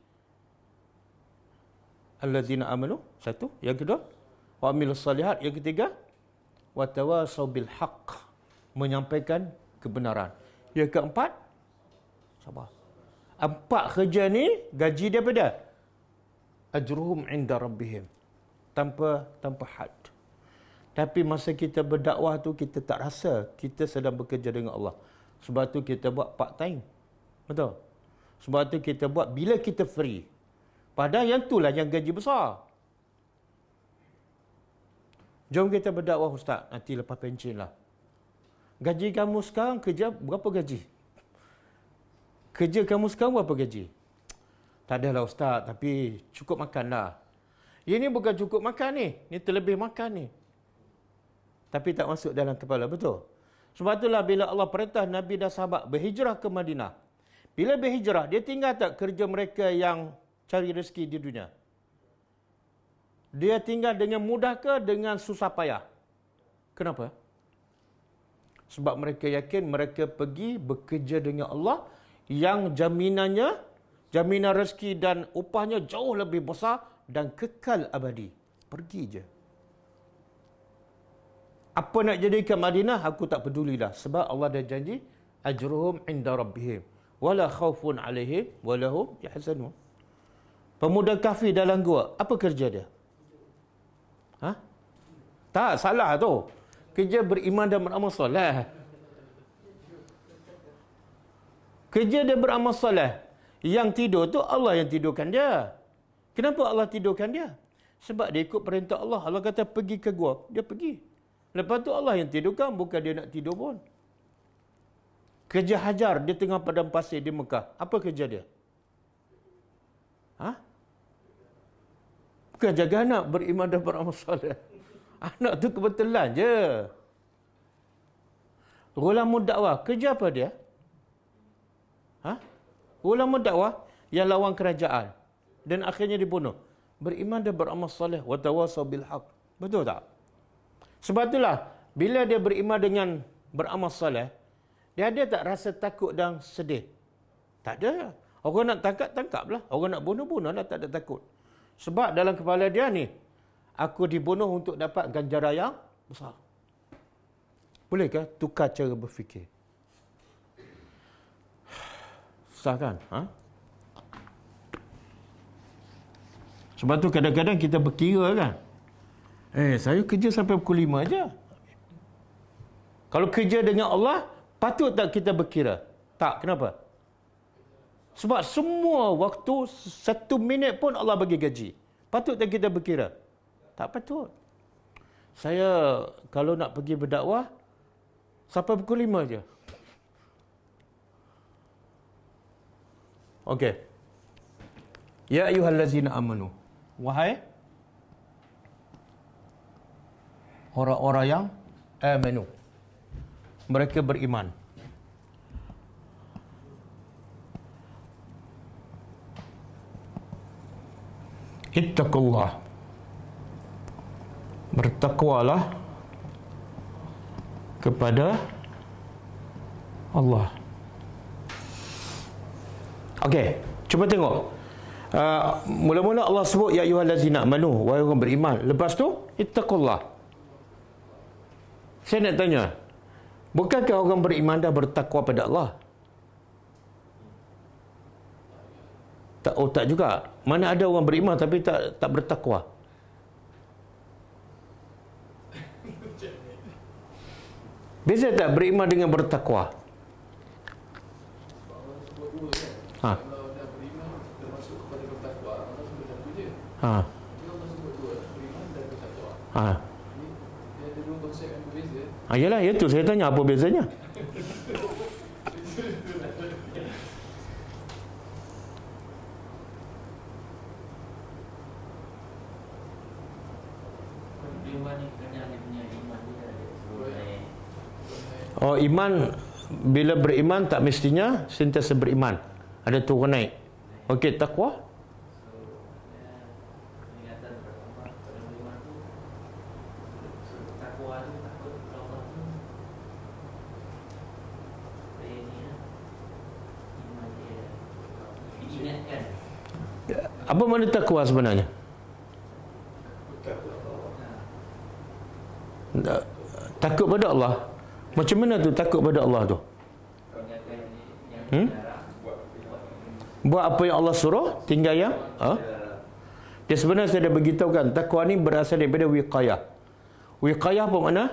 Allazina amanu, satu. Yang kedua, wa amilus salihat. Yang ketiga, wa tawasaw bil haqq, menyampaikan kebenaran. Yang keempat, sabar. 4 kerja ni gaji dia pada ajruhum inda rabbihim, tanpa had. Tapi masa kita berdakwah tu kita tak rasa kita sedang bekerja dengan Allah. Sebab tu kita buat part time. Betul? Sebab tu kita buat bila kita free. Padahal yang itulah yang gaji besar. Jom kita berdakwah ustaz, nanti lepas pencen lah. Gaji kamu sekarang kerja berapa gaji? Kerja kamu sekarang berapa gaji? Tak adalah ustaz, tapi cukup makan lah. Ini bukan cukup makan ni, ni terlebih makan ni. Tapi tak masuk dalam kepala, betul? Sebab itulah bila Allah perintah Nabi dan sahabat berhijrah ke Madinah. Bila berhijrah, dia tinggal tak kerja mereka yang cari rezeki di dunia? Dia tinggal dengan mudah ke dengan susah payah? Kenapa? Sebab mereka yakin mereka pergi bekerja dengan Allah yang jaminannya, jaminan rezeki dan upahnya jauh lebih besar dan kekal abadi. Pergi je. Apa nak jadikan Madinah, aku tak pedulilah. Sebab Allah dah janji, ajruhum inda rabbihim. Wala khawfun alaihim, walahum yahzanun. Pemuda kafir dalam gua, apa kerja dia? Tak, salah tu. Kerja beriman dan beramal soleh. Kerja dia beramal soleh. Yang tidur tu Allah yang tidurkan dia. Kenapa Allah tidurkan dia? Sebab dia ikut perintah Allah. Allah kata pergi ke gua, dia pergi. Lepas tu Allah yang tidurkan, bukan dia nak tidur pun. Kerja hajar di tengah padang pasir di Mekah. Apa kerja dia? Bukan jaga anak, beriman dan beramal soleh. Anak tu kebetulan je. Ulama dakwah, kerja apa dia? Ulama dakwah yang lawan kerajaan dan akhirnya dibunuh. Beriman dan beramal soleh, wa tawasaw bil haq. Betul tak? Sebab itulah bila dia beriman dengan beramal soleh, dia ada tak rasa takut dan sedih? Tak ada. Orang nak tangkap, tangkaplah. Orang nak bunuh, bunuhlah, tak ada takut. Sebab dalam kepala dia ni, aku dibunuh untuk dapat ganjaran yang besar. Bolehkah tukar cara berfikir? Susah kan? Sebab tu kadang-kadang kita berkira kan. Saya kerja sampai pukul 5 aja. Kalau kerja dengan Allah, patut tak kita berkira? Tak, kenapa? Sebab semua waktu, 1 minit pun Allah bagi gaji. Patut tak kita berkira? Tak patut. Saya kalau nak pergi berdakwah, sampai pukul 5 je. Okey. Ya ayyuhallazina amanu. Wahai orang-orang yang amanu. Mereka beriman. Ittaqullah. Bertakwalah kepada Allah. Okey, cuba tengok. Mula-mula Allah sebut ya ayyuhallazina amanu, wahai orang beriman. Lepas tu ittaqullah. Saya nak tanya, bukankah orang beriman dah bertakwa pada Allah? Tak, tak juga. Mana ada orang beriman tapi tak bertakwa? Beza tak beriman dengan bertakwa? Kalau dah beriman termasuk kepada bertakwa, Allah sebut satu je. Allah sebut dua, beriman dan bertakwa. Dia ada dua konsep yang berbeza. Yalah, itu saya tanya apa bezanya. Oh, iman, bila beriman tak mestinya sentiasa beriman. Ada turun naik. Okey, takwa? Apa makna takwa sebenarnya? Takut pada Allah. Macam mana tu takut pada Allah tu? Buat apa yang Allah suruh, tinggal yang dia sebenarnya saya dah beritahu kan, takwa ni berasal daripada wiqayah. Wiqayah apa makna?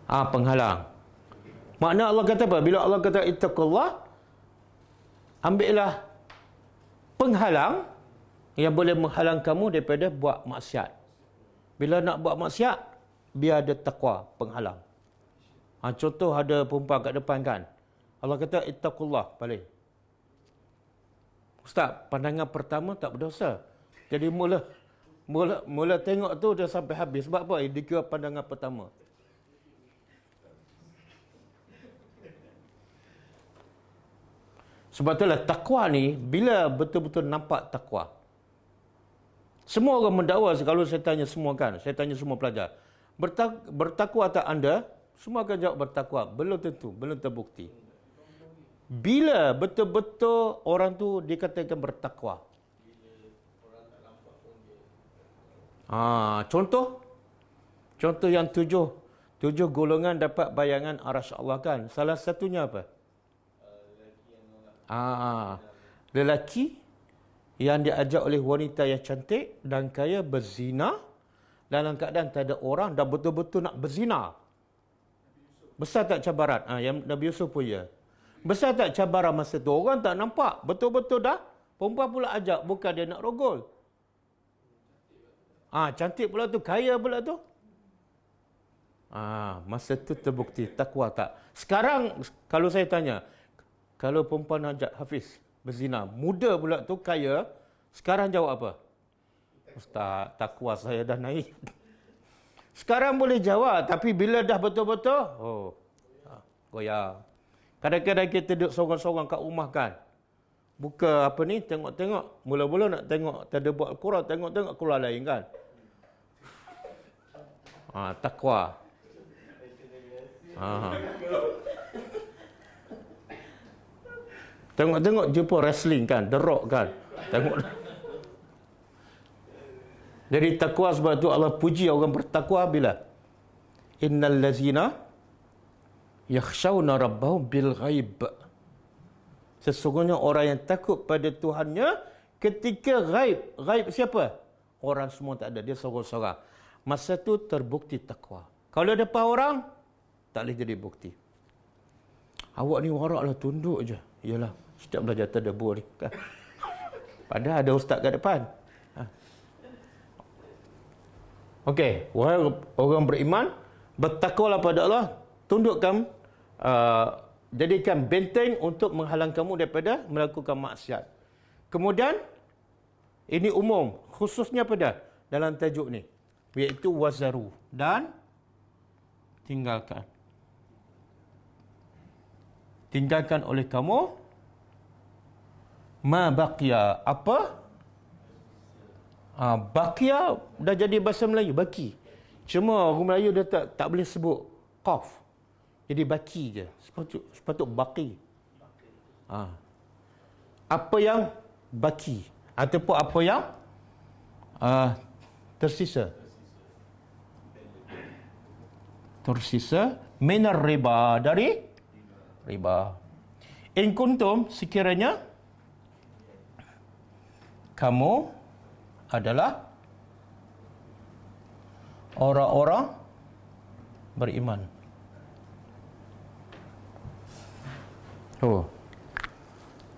Penghalang. Makna Allah kata apa? Bila Allah kata ittaqullah, ambillah penghalang yang boleh menghalang kamu daripada buat maksiat. Bila nak buat maksiat, biar ada takwa, penghalang. Contoh ada perempuan kat depan kan, Allah kata ittaqullah, balik. Ustaz, pandangan pertama tak berdosa. Jadi mula tengok tu dah sampai habis. Sebab apa? Dia kira pandangan pertama. Sebab itulah takwa ni, bila betul-betul nampak takwa. Semua orang mendakwa, kalau saya tanya semua kan, saya tanya semua pelajar, bertakwa tak anda? Semua akan jawab bertakwa. Belum tentu, belum terbukti. Bila betul-betul orang tu dikatakan bertakwa? Contoh yang tujuh golongan dapat bayangan arasy Allah kan. Salah satunya apa? Lelaki yang diajak oleh wanita yang cantik dan kaya berzina dalam keadaan tak ada orang dan betul-betul nak berzina. Besar tak cabaran? Yang Nabi Yusuf pun ya. Besar tak cabaran masa tu? Orang tak nampak. Betul-betul dah. Perempuan pula ajak. Bukan dia nak rogol. Cantik pula tu. Kaya pula tu. Masa tu terbukti. Takwa tak? Sekarang kalau saya tanya. Kalau perempuan ajak Hafiz berzina. Muda pula tu. Kaya. Sekarang jawab apa? Ustaz, takwa saya dah naik. Sekarang boleh jawab. Tapi bila dah betul-betul. Goyah. Kadang-kadang kita duduk sorang-sorang kat rumah kan. Buka apa ni, tengok-tengok. Mula-mula nak tengok, tak ada buat Al-Quran, tengok-tengok keluar lain kan. Takwa. Tengok-tengok jumpa wrestling kan, The Rock kan. Tengok. Jadi takwa sebab tu Allah puji orang bertakwa bila innal lazina yakhshawna rabbahum bil ghaib. Sesungguhnya orang yang takut pada Tuhannya ketika ghaib. Ghaib siapa? Orang semua tak ada, dia sorang-sorang. Masa tu terbukti takwa. Kalau depan orang tak boleh jadi bukti. Awak ni waraklah, tunduk je. Yalah, setiap belajar tadabbur ni kan. Padahal ada ustaz kat depan. Okey, wahai orang beriman, bertakwalah pada Allah, tundukkan, jadikan benteng untuk menghalang kamu daripada melakukan maksiat. Kemudian, ini umum, khususnya pada dalam tajuk ni, iaitu wazaru, dan tinggalkan. Tinggalkan oleh kamu, ma baqiya, apa? Baqiya dah jadi bahasa Melayu, baki. Cuma orang Melayu dia tak boleh sebut qaf. Jadi baki je. Sepatut baki. Apa yang baki ataupun apa yang tersisa. Tersisa minar riba, dari riba. In kuntum, sekiranya kamu adalah orang-orang beriman.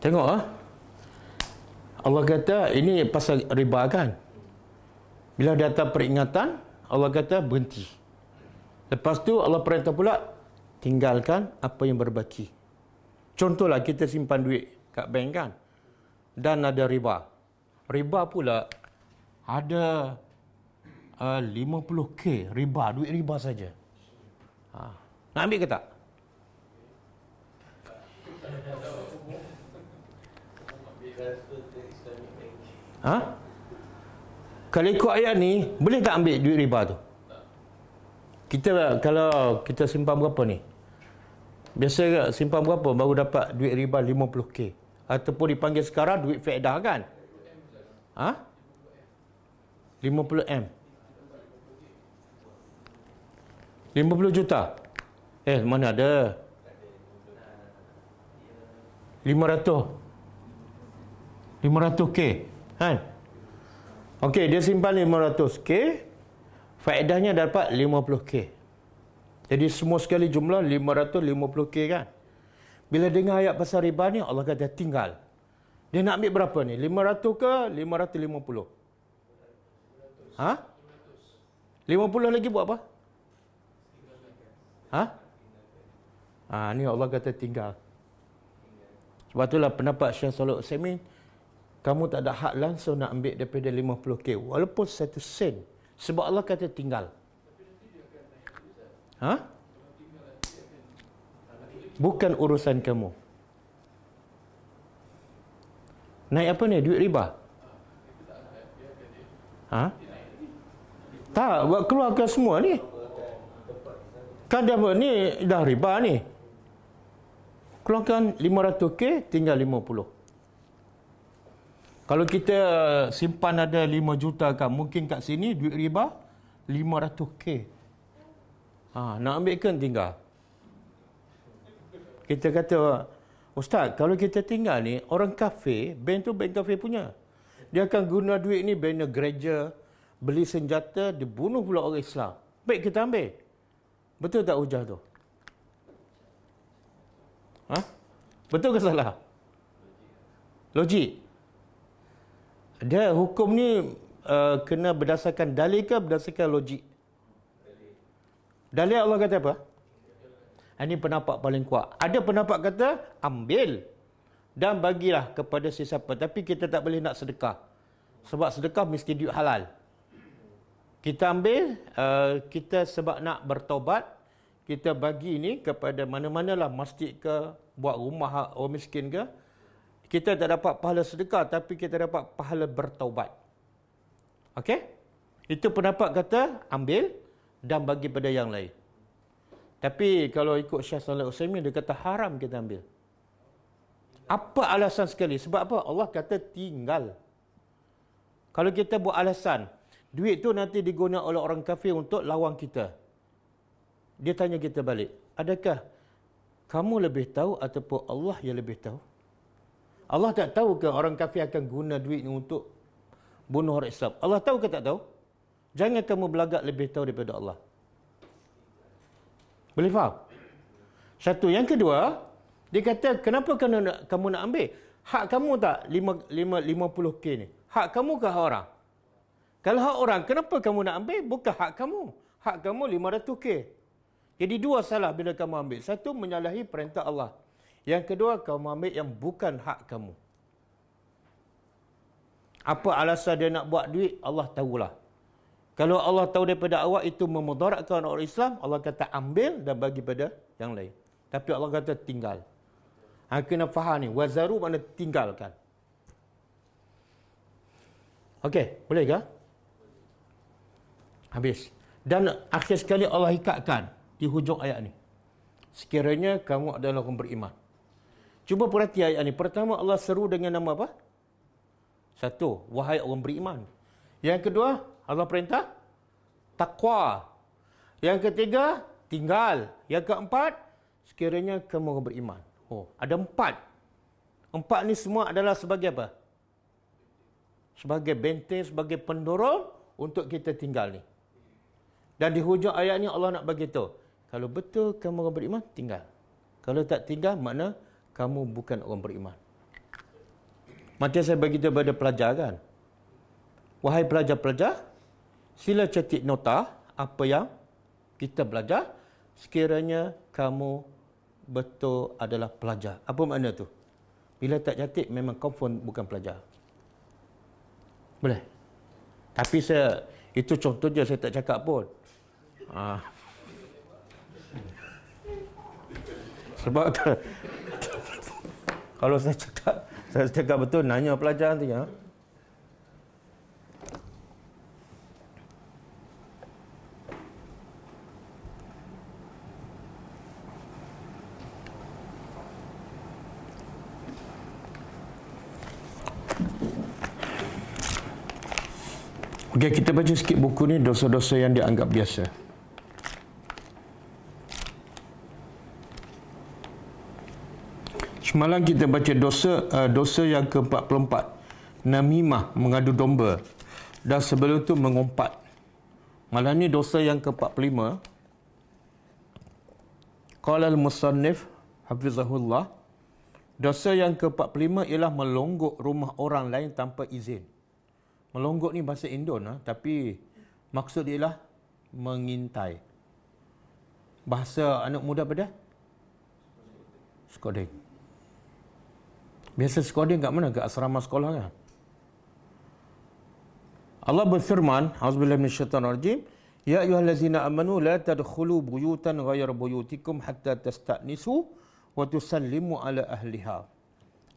Tengok Allah kata ini pasal riba kan. Bila datang peringatan, Allah kata berhenti. Lepas tu Allah perintah pula tinggalkan apa yang berbaki. Contohlah kita simpan duit kat bank kan. Dan ada riba. Riba pula ada 50k riba, duit riba saja. Nak ambil ke tak? Kalau ikut ayat ni, boleh tak ambil duit riba tu? Kalau kita simpan berapa ni? Biasa simpan berapa baru dapat duit riba 50k? Ataupun dipanggil sekarang duit faedah kan? 50M. 50 juta. Mana ada? 500k kan? Okey, dia simpan 500k, faedahnya dapat 50k. Jadi semua sekali jumlah 550k kan? Bila dengar ayat pasal riba ni, Allah kata tinggal. Dia nak ambil berapa ni? 500 ke 550? 50 lagi buat apa? Ni Allah kata tinggal. Sebab itulah pendapat Syekh Shalih Utsaimin, kamu tak ada hak langsung nak ambil daripada 50k walaupun 1 sen. Sebab Allah kata tinggal. Bukan urusan kamu. Naik apa ni? Duit riba? Tak, buat keluarkan semua ni. Kan dah ni dah riba ni. Keluarkan 500k, tinggal 50. Kalau kita simpan ada 5 juta kan, mungkin kat sini duit riba 500k. Nak ambil kan tinggal. Kita kata, Ustaz, kalau kita tinggal ni, orang kafir, bank tu bank kafir punya. Dia akan guna duit ni bina gereja, beli senjata, dibunuh pula orang Islam. Baik kita ambil. Betul tak hujah tu? Betul ke salah? Logik. Dia hukum ni kena berdasarkan dalil ke berdasarkan logik? Dalil Allah kata apa? Ini pendapat paling kuat. Ada pendapat kata ambil dan bagilah kepada sesiapa. Tapi kita tak boleh nak sedekah. Sebab sedekah mesti duit halal. Kita ambil, kita sebab nak bertaubat, kita bagi ni kepada mana-manalah, masjid ke, buat rumah orang miskin ke. Kita tak dapat pahala sedekah, tapi kita dapat pahala bertaubat. Okey? Itu pendapat kata ambil dan bagi pada yang lain. Tapi kalau ikut Syekh Shalih Utsaimin, dia kata haram kita ambil. Apa alasan sekali? Sebab apa? Allah kata tinggal. Kalau kita buat alasan, duit tu nanti digunakan oleh orang kafir untuk lawan kita. Dia tanya kita balik, adakah kamu lebih tahu ataupun Allah yang lebih tahu? Allah tak tahu ke orang kafir akan guna duit ni untuk bunuh orang Islam? Allah tahu ke tak tahu? Jangan kamu belagak lebih tahu daripada Allah. Boleh faham? Satu. Yang kedua, dia kata, kenapa kamu nak ambil? Hak kamu tak 50k ni? Hak kamu ke hak orang? Kalau hak orang, kenapa kamu nak ambil? Bukan hak kamu. Hak kamu 500k. Jadi dua salah bila kamu ambil. Satu, menyalahi perintah Allah. Yang kedua, kamu ambil yang bukan hak kamu. Apa alasan dia nak buat duit? Allah tahulah. Kalau Allah tahu daripada awal itu memudaratkan orang Islam, Allah kata ambil dan bagi pada yang lain. Tapi Allah kata tinggal. Kena faham ni. Wazaru makna tinggalkan. Okey, boleh ke? Habis. Dan akhir sekali Allah ikatkan di hujung ayat ni. Sekiranya kamu adalah orang beriman. Cuba perhati ayat ni. Pertama, Allah seru dengan nama apa? Satu, wahai orang beriman. Yang kedua, Allah perintah takwa. Yang ketiga, tinggal. Yang keempat, sekiranya kamu orang beriman. Ada 4. 4 ni semua adalah sebagai apa? Sebagai benteng, sebagai pendorong untuk kita tinggal ni. Dan di hujung ayat ni Allah nak bagi tahu, kalau betul kamu orang beriman, tinggal. Kalau tak tinggal, makna kamu bukan orang beriman. Macam saya bagi tahu pada pelajar kan. Wahai pelajar-pelajar, sila catat nota apa yang kita belajar sekiranya kamu betul adalah pelajar. Apa makna tu? Bila tak catat, memang confirm bukan pelajar. Boleh? Tapi itu contoh je, saya tak cakap pun. Sebab kalau saya cakap betul, nanya pelajar nanti. Okey, kita baca sikit buku ni, dosa-dosa yang dianggap biasa. Semalam kita baca dosa yang ke-44, namimah, mengadu domba, dan sebelum tu mengumpat. Malam ni dosa yang ke-45. Qala al-musannif hafizahullah, dosa yang ke-45 ialah melonggok rumah orang lain tanpa izin. Melonggok ni bahasa Indon, tapi maksud dia ialah mengintai. Bahasa anak muda pada? Skodeng. Biasa skodeng kat mana? Kat asrama sekolah kan? Allah berfirman, auzubillahi minasyaitanir rajim, ya ayyuhallazina amanu la tadkhulu buyutan ghayra buyutikum hatta tasta'nisu wa tusallimu ala ahliha.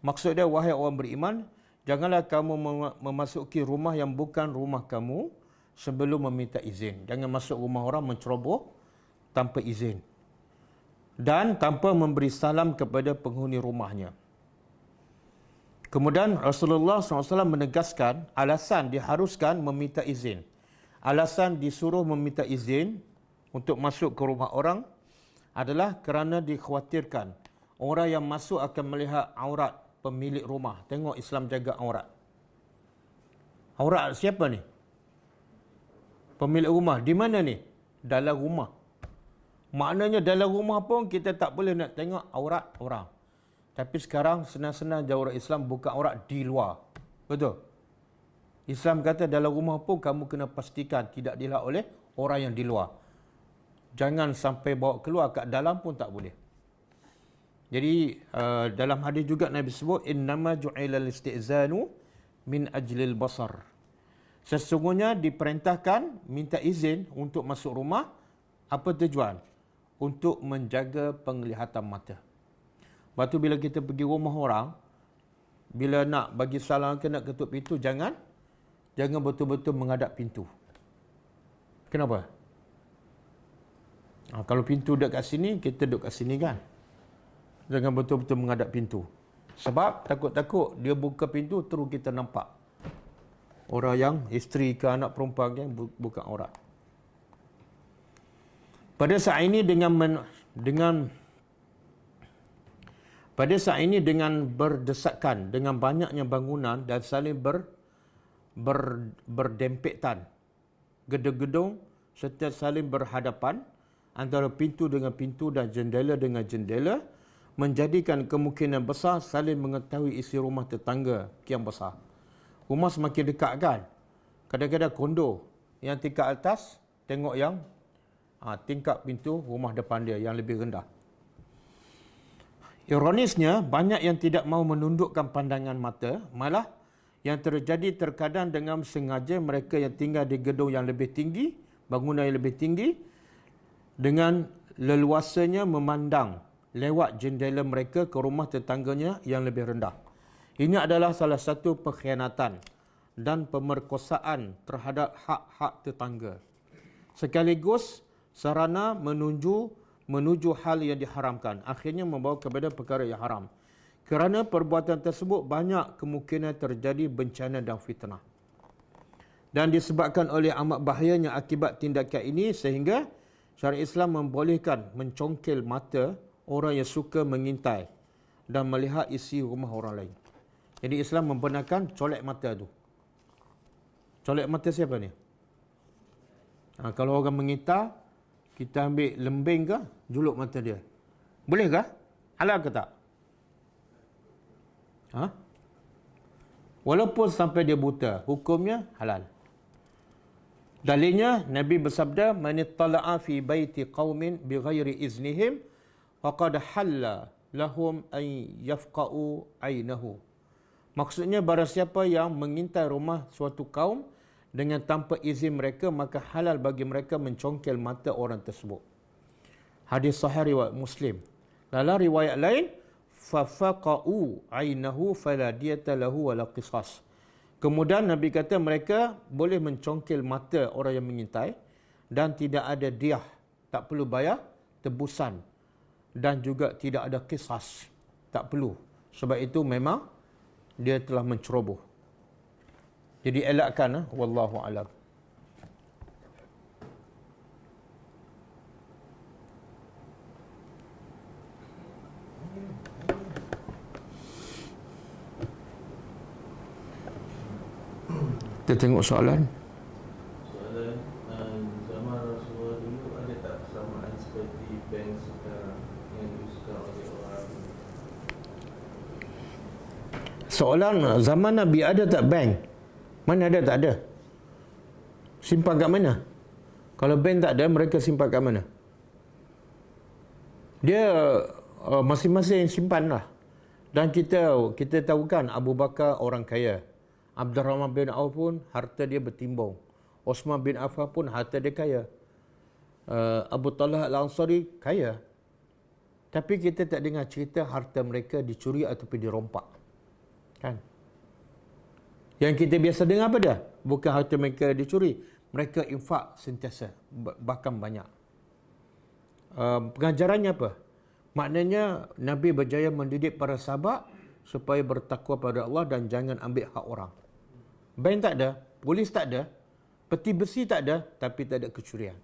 Maksud dia, wahai orang beriman, janganlah kamu memasuki rumah yang bukan rumah kamu sebelum meminta izin. Jangan masuk rumah orang menceroboh tanpa izin. Dan tanpa memberi salam kepada penghuni rumahnya. Kemudian Rasulullah SAW menegaskan alasan diharuskan meminta izin. Alasan disuruh meminta izin untuk masuk ke rumah orang adalah kerana dikhawatirkan orang yang masuk akan melihat aurat pemilik rumah. Tengok Islam jaga aurat. Aurat siapa ni? Pemilik rumah. Di mana ni? Dalam rumah. Maknanya dalam rumah pun kita tak boleh nak tengok aurat orang. Tapi sekarang senang-senang je orang Islam buka aurat di luar. Betul? Islam kata dalam rumah pun kamu kena pastikan tidak dilihat oleh orang yang di luar. Jangan sampai bawa keluar kat dalam pun tak boleh. Jadi dalam hadis juga Nabi sebut innama ju'ilal istizanu min ajlil basar. Sesungguhnya diperintahkan minta izin untuk masuk rumah. Apa tujuan? Untuk menjaga penglihatan mata. Lepas tu bila kita pergi rumah orang, bila nak bagi salam ke nak ketuk pintu, jangan betul-betul menghadap pintu. Kenapa? Kalau pintu duduk kat sini, kita duduk kat sini kan. Jangan betul-betul menghadap pintu. Sebab takut-takut dia buka pintu terus kita nampak orang yang isteri ke anak perempuan yang buka aurat. Pada saat ini dengan berdesakan, dengan banyaknya bangunan dan saling berdempetan, gedung-gedung serta saling berhadapan antara pintu dengan pintu dan jendela dengan jendela, menjadikan kemungkinan besar saling mengetahui isi rumah tetangga kian besar. Rumah semakin dekat kan? Kadang-kadang kondo yang tingkat atas tengok yang tingkap pintu rumah depan dia yang lebih rendah. Ironisnya, banyak yang tidak mahu menundukkan pandangan mata, malah yang terjadi terkadang dengan sengaja mereka yang tinggal di gedung yang lebih tinggi, bangunan yang lebih tinggi, dengan leluasanya memandang lewat jendela mereka ke rumah tetangganya yang lebih rendah. Ini adalah salah satu pengkhianatan dan pemerkosaan terhadap hak-hak tetangga. Sekaligus sarana menuju hal yang diharamkan, akhirnya membawa kepada perkara yang haram. Kerana perbuatan tersebut banyak kemungkinan terjadi bencana dan fitnah. Dan disebabkan oleh amat bahayanya akibat tindakan ini sehingga syariat Islam membolehkan mencongkel mata orang yang suka mengintai dan melihat isi rumah orang lain. Jadi Islam membenarkan colek mata tu. Colek mata siapa ni? Kalau orang mengintai, kita ambil lembing ke, juluk mata dia. Boleh ke? Halal ke tak? Walaupun sampai dia buta, hukumnya halal. Dalilnya, Nabi bersabda, "Man ittala'a fi baiti qaumin bighairi iznihim, faqad halla lahum an yafqa'u ainahu." Maksudnya, barang siapa yang mengintai rumah suatu kaum dengan tanpa izin mereka, maka halal bagi mereka mencongkel mata orang tersebut. Hadis sahih riwayat Muslim. Dalam riwayat lain, fafaqa'u ainahu fala diyata lahu wala qisas. Kemudian Nabi kata mereka boleh mencongkel mata orang yang mengintai dan tidak ada diah, tak perlu bayar tebusan, dan juga tidak ada qisas, tak perlu. Sebab itu memang dia telah menceroboh. Jadi elakkan, wallahu a'lam. Kita tengok soalan. Zaman Rasulullah dulu ada tak persamaan seperti bank sekarang yang disukai oleh orang? Soalan, zaman Nabi ada tak bank? Mana ada, tak ada. Simpan kat mana? Kalau bank tak ada, mereka simpan kat mana? Dia masing-masing simpan lah. Dan kita tahu kan Abu Bakar orang kaya. Abdurrahman bin Auf pun harta dia bertimbang. Osman bin Affan pun harta dia kaya. Abu Talha Al-Ansari kaya. Tapi kita tak dengar cerita harta mereka dicuri ataupun dirompak. Kan? Yang kita biasa dengar apa dia? Bukan harta mereka dicuri. Mereka infak sentiasa. Bahkan banyak. Pengajarannya apa? Maknanya Nabi berjaya mendidik para sahabat supaya bertakwa pada Allah dan jangan ambil hak orang. Bank tak ada, polis tak ada, peti besi tak ada, tapi tak ada kecurian.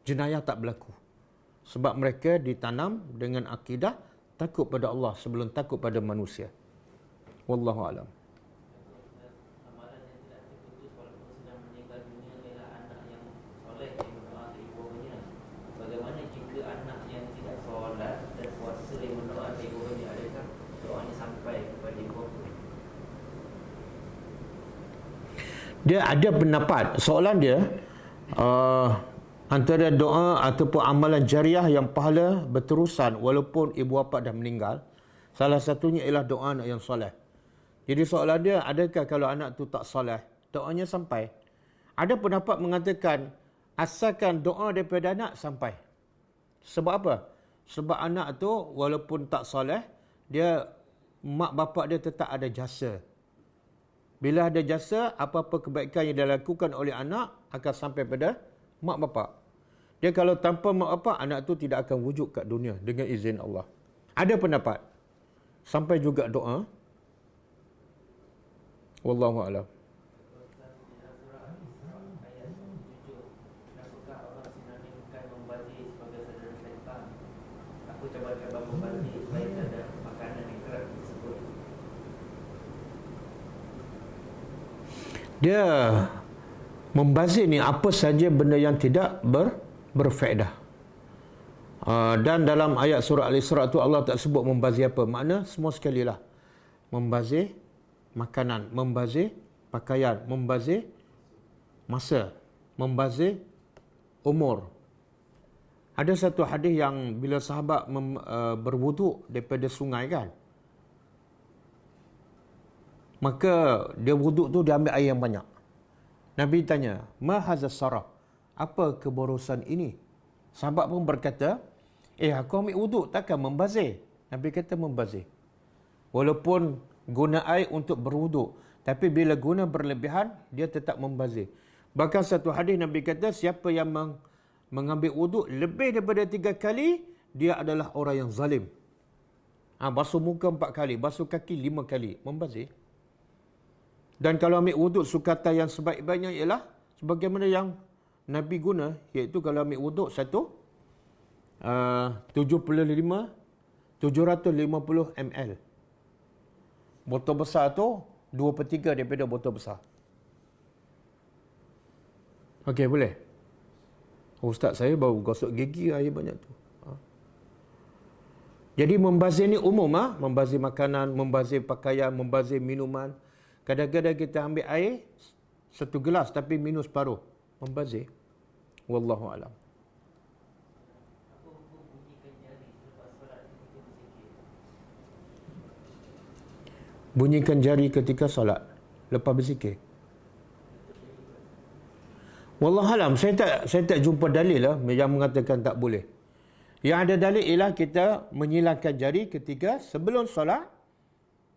Jenayah tak berlaku. Sebab mereka ditanam dengan akidah takut pada Allah sebelum takut pada manusia. Wallahu a'lam. Amalan yang tidak terputus walaupun sedang meninggal dunia ialah anak yang soleh yang berdoa ke ibu bapanya. Bagaimana jika anak yang tidak solat dan puasa yang berdoa ke ibu bapanya, adakah doanya sampai kepada ibu bapa? Dia ada pendapat. Soalan dia antara doa ataupun amalan jariah yang pahala berterusan walaupun ibu bapa dah meninggal. Salah satunya ialah doa anak yang soleh. Jadi soalan dia, adakah kalau anak tu tak soleh, doanya sampai? Ada pendapat mengatakan, asalkan doa daripada anak sampai. Sebab apa? Sebab anak tu walaupun tak soleh, dia, mak bapak dia tetap ada jasa. Bila ada jasa, apa-apa kebaikan yang dilakukan oleh anak akan sampai pada mak bapak. Dia kalau tanpa mak bapak, anak tu tidak akan wujud kat dunia dengan izin Allah. Ada pendapat. Sampai juga doa. Wallahu a'lam. Aku coba-coba membazir supaya tak ada makanan yang kerap tersebut. Dia membazir ni apa saja benda yang tidak berfaedah. Dan dalam ayat surah Al-Isra tu Allah tak sebut membazir apa. Makna semua sekali lah. Membazir makanan, membazir pakaian, membazir masa, membazir umur. Ada satu hadis yang bila sahabat berwuduk daripada sungai kan, maka dia wuduk tu dia ambil air yang banyak. Nabi tanya, ma hazas saraf? Apa keborosan ini? Sahabat pun berkata, aku ambil wuduk takkan membazir? Nabi kata membazir. Walaupun guna air untuk berwuduk, tapi bila guna berlebihan, dia tetap membazir. Bahkan satu hadis Nabi kata, siapa yang mengambil wuduk lebih daripada 3 kali, dia adalah orang yang zalim. Basuh muka 4 kali, basuh kaki 5 kali, membazir. Dan kalau ambil wuduk sukatan yang sebaik-baiknya ialah sebagaimana yang Nabi guna, iaitu kalau ambil wuduk 750 ml. Botol besar tu 2/3 daripada botol besar. Okey, boleh? Ustaz, saya baru gosok gigi air banyak tu. Jadi membazir ni umum. Membazir makanan, membazir pakaian, membazir minuman. Kadang-kadang kita ambil air 1 gelas tapi minum separuh. Membazir. Wallahu a'lam. Bunyikan jari ketika solat lepas berzikir. Wallahualam, saya tak jumpa dalil lah yang mengatakan tak boleh. Yang ada dalil ialah kita menyilangkan jari ketika sebelum solat.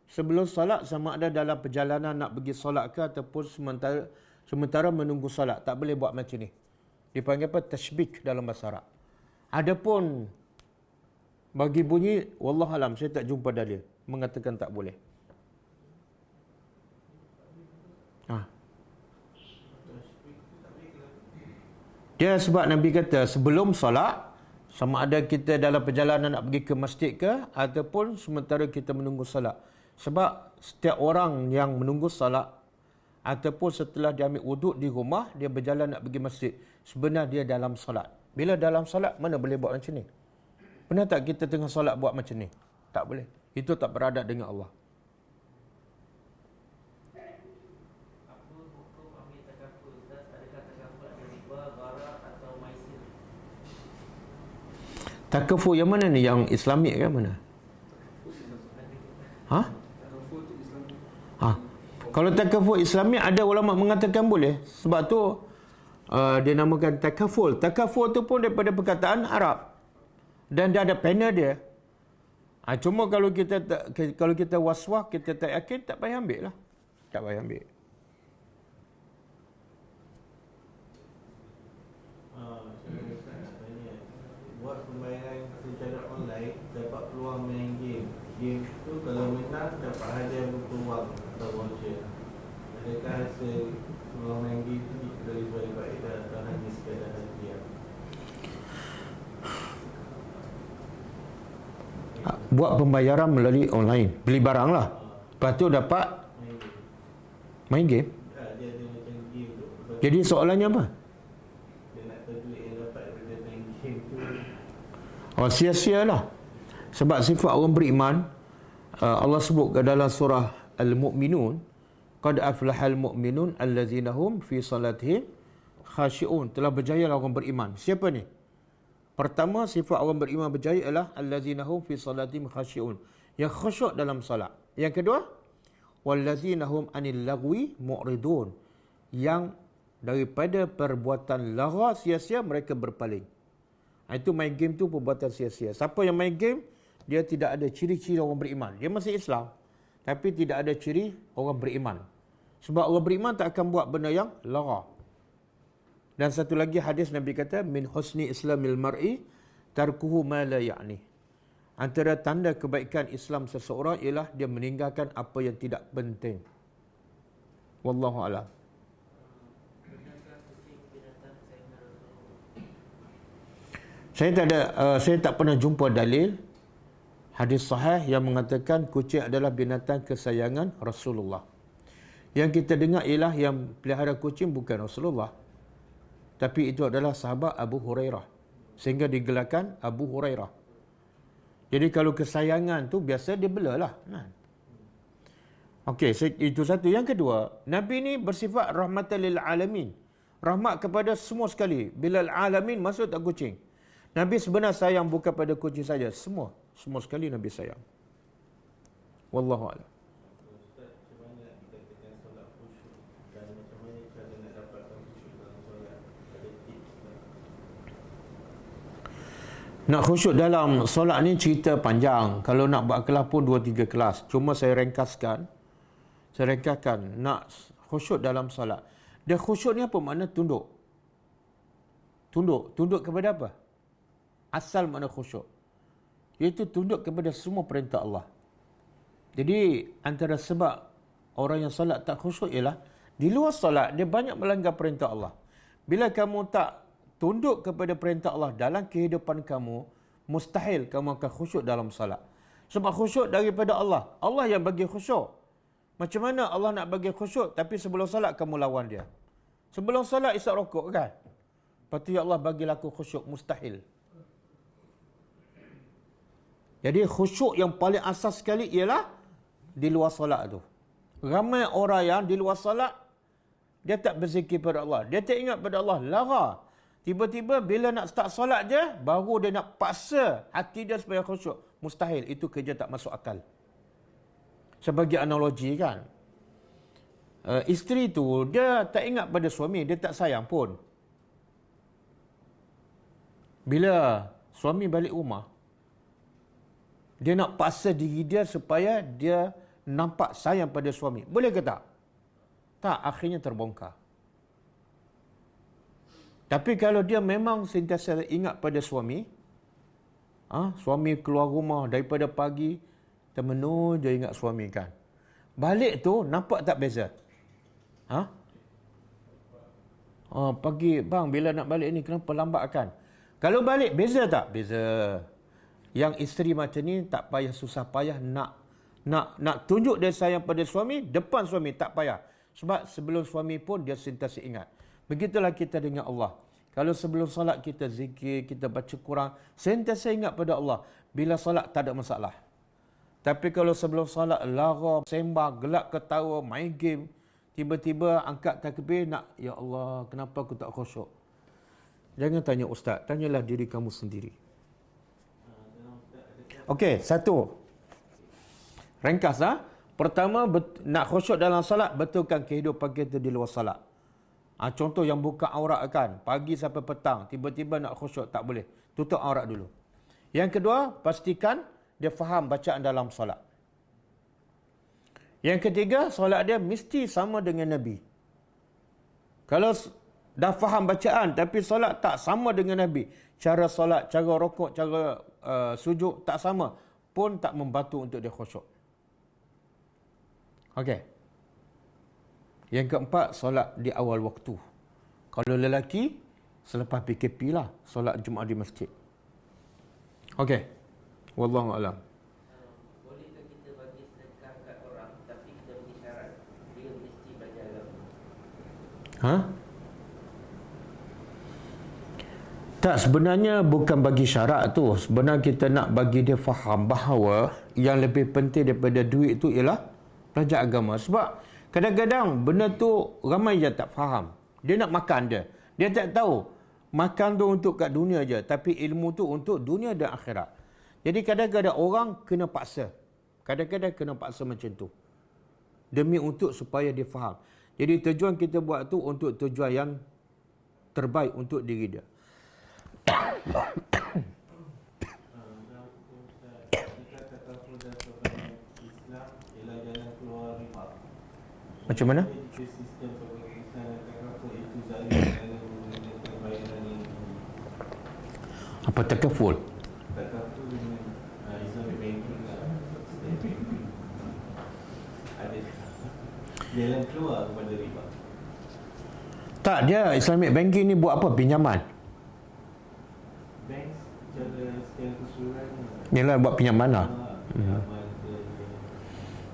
Sebelum solat, sama ada dalam perjalanan nak pergi solat ke ataupun sementara menunggu solat. Tak boleh buat macam ni. Dipanggil apa? Tashbik dalam bahasa Arab. Adapun bagi bunyi, wallahualam, saya tak jumpa dalil mengatakan tak boleh. Dia sebab Nabi kata sebelum solat, sama ada kita dalam perjalanan nak pergi ke masjid ke ataupun sementara kita menunggu solat. Sebab setiap orang yang menunggu solat ataupun setelah dia ambil wuduk di rumah, dia berjalan nak pergi masjid, sebenarnya dia dalam solat. Bila dalam solat, mana boleh buat macam ni? Pernah tak kita tengah solat buat macam ni? Tak boleh. Itu tak beradab dengan Allah. Takaful yang mana ni? Yang Islamik kan mana? Kalau takaful Islamik, ada ulama mengatakan boleh. Sebab tu dia namakan takaful. Takaful tu pun daripada perkataan Arab. Dan dia ada panel dia. Cuma kalau kita waswah, kita tak yakin, tak payah ambil lah. Tak payah ambil. Buat pembayaran secara online dapat peluang main game. Game tu kalau menang dapat hadiah berupa wang atau voucher. Adakah hasil peluang main game tu diketahui sebagai faedah atau hanya sekadar hadiah? Buat pembayaran melalui online, beli barang lah. Lepas tu dapat main game. Dia ada macam game tu. Jadi soalannya apa? Dia nak tahu duit yang dapat daripada main game tu. Oh, sia-sia lah. Sebab sifat orang beriman, Allah sebut ke dalam surah Al-Mu'minun, qad aflahal mu'minun allazina hum fi salatihim khashi'un. Telah berjaya orang beriman. Siapa ni? Pertama, sifat orang beriman berjaya ialah allazina hum fi salatihim khashi'un, yang khusyuk dalam salat. Yang kedua, wallazina hum anil lagwi mu'ridun, yang daripada perbuatan lara sia-sia mereka berpaling. Itu main game tu perbuatan sia-sia. Siapa yang main game, dia tidak ada ciri-ciri orang beriman. Dia masih Islam, tapi tidak ada ciri orang beriman. Sebab orang beriman tak akan buat benda yang lara. Dan satu lagi hadis Nabi kata, min husni islamil mar'i tarkuhu ma la ya'ni. Antara tanda kebaikan Islam seseorang ialah dia meninggalkan apa yang tidak penting. Wallahu a'lam. Saya tak pernah jumpa dalil hadis sahih yang mengatakan kucing adalah binatang kesayangan Rasulullah. Yang kita dengar ialah yang pelihara kucing bukan Rasulullah, tapi itu adalah sahabat Abu Hurairah, sehingga digelarkan Abu Hurairah. Jadi kalau kesayangan tu biasa dia belalah. Okey, itu satu. Yang kedua, Nabi ni bersifat rahmatan lil alamin, rahmat kepada semua sekali. Bila alamin maksud tak kucing. Nabi sebenarnya sayang bukan pada kucing saja, semua sekali Nabi sayang. Wallahu a'lam. Ustaz, macam mana nak dikatakan solat khusyuk dan macam mana cara nak dapatkan khusyuk dalam solat? Ada tips tak? Nak khusyuk dalam solat ni cerita panjang. Kalau nak buat kelas pun 2-3 kelas. Cuma saya ringkaskan. Nak khusyuk dalam solat. Dia khusyuk ni apa makna? Tunduk. Tunduk kepada apa? Asal makna khusyuk, iaitu tunduk kepada semua perintah Allah. Jadi antara sebab orang yang solat tak khusyuk ialah di luar solat dia banyak melanggar perintah Allah. Bila kamu tak tunduk kepada perintah Allah dalam kehidupan kamu, mustahil kamu akan khusyuk dalam solat. Sebab khusyuk daripada Allah. Allah yang bagi khusyuk. Macam mana Allah nak bagi khusyuk tapi sebelum solat kamu lawan dia? Sebelum solat isap rokok kan? Lepas tu ya Allah bagilah aku khusyuk, mustahil. Jadi khusyuk yang paling asas sekali ialah di luar solat tu. Ramai orang yang di luar solat, dia tak berzikir pada Allah. Dia tak ingat pada Allah. Lara. Tiba-tiba bila nak start solat je, baru dia nak paksa hati dia supaya khusyuk. Mustahil. Itu kerja tak masuk akal. Sebagai analogi kan. Isteri tu, dia tak ingat pada suami. Dia tak sayang pun. Bila suami balik rumah, dia nak paksa diri dia supaya dia nampak sayang pada suami. Boleh ke tak? Tak, akhirnya terbongkar. Tapi kalau dia memang sentiasa ingat pada suami, suami keluar rumah daripada pagi, termenung je ingat suami kan. Balik tu, nampak tak beza? Pagi, bang, bila nak balik ni, kenapa lambat kan? Kalau balik, beza tak? Beza. Yang isteri macam ni tak payah susah payah nak tunjuk dia sayang pada suami depan suami, tak payah. Sebab sebelum suami pun dia sentiasa ingat. Begitulah kita dengan Allah. Kalau sebelum solat kita zikir, kita baca Quran, sentiasa ingat pada Allah. Bila solat tak ada masalah. Tapi kalau sebelum solat lara, sembang, gelak ketawa, main game, tiba-tiba angkat takbir nak, ya Allah, kenapa aku tak khusyuk? Jangan tanya ustaz, tanyalah diri kamu sendiri. Okey, satu. Ringkas Pertama, nak khusyuk dalam salat, betulkan kehidupan kita di luar salat. Contoh yang buka aurat kan, pagi sampai petang, tiba-tiba nak khusyuk, tak boleh. Tutup aurat dulu. Yang kedua, pastikan dia faham bacaan dalam salat. Yang ketiga, solat dia mesti sama dengan Nabi. Kalau dah faham bacaan tapi solat tak sama dengan Nabi, cara solat, cara rokok, cara sujud tak sama, pun tak membantu untuk dia khusyuk. Okey. Yang keempat, solat di awal waktu. Kalau lelaki, selepas PKP lah, solat Jumaat di masjid. Okey. Wallahu a'lam. Bolehkah kita bagi sedekah kat orang tapi kita bagi syarat dia mesti belajar agama? Ha? Tak, sebenarnya bukan bagi syarat tu. Sebenarnya kita nak bagi dia faham bahawa yang lebih penting daripada duit tu ialah belajar agama. Sebab kadang-kadang benda tu ramai je tak faham. Dia nak makan je. Dia tak tahu makan tu untuk kat dunia je, tapi ilmu tu untuk dunia dan akhirat. Jadi kadang-kadang orang kena paksa. Kadang-kadang kena paksa macam tu. Demi untuk supaya dia faham. Jadi tujuan kita buat tu untuk tujuan yang terbaik untuk diri dia. Macam mana? Apa takaful? Takaful dengan Islamic banking lah. Ada jalan keluar kepada riba. Tak, dia Islamic banking ni buat apa? Pinjaman. Bank secara keseluruhan. Yalah, buat pinjaman lah.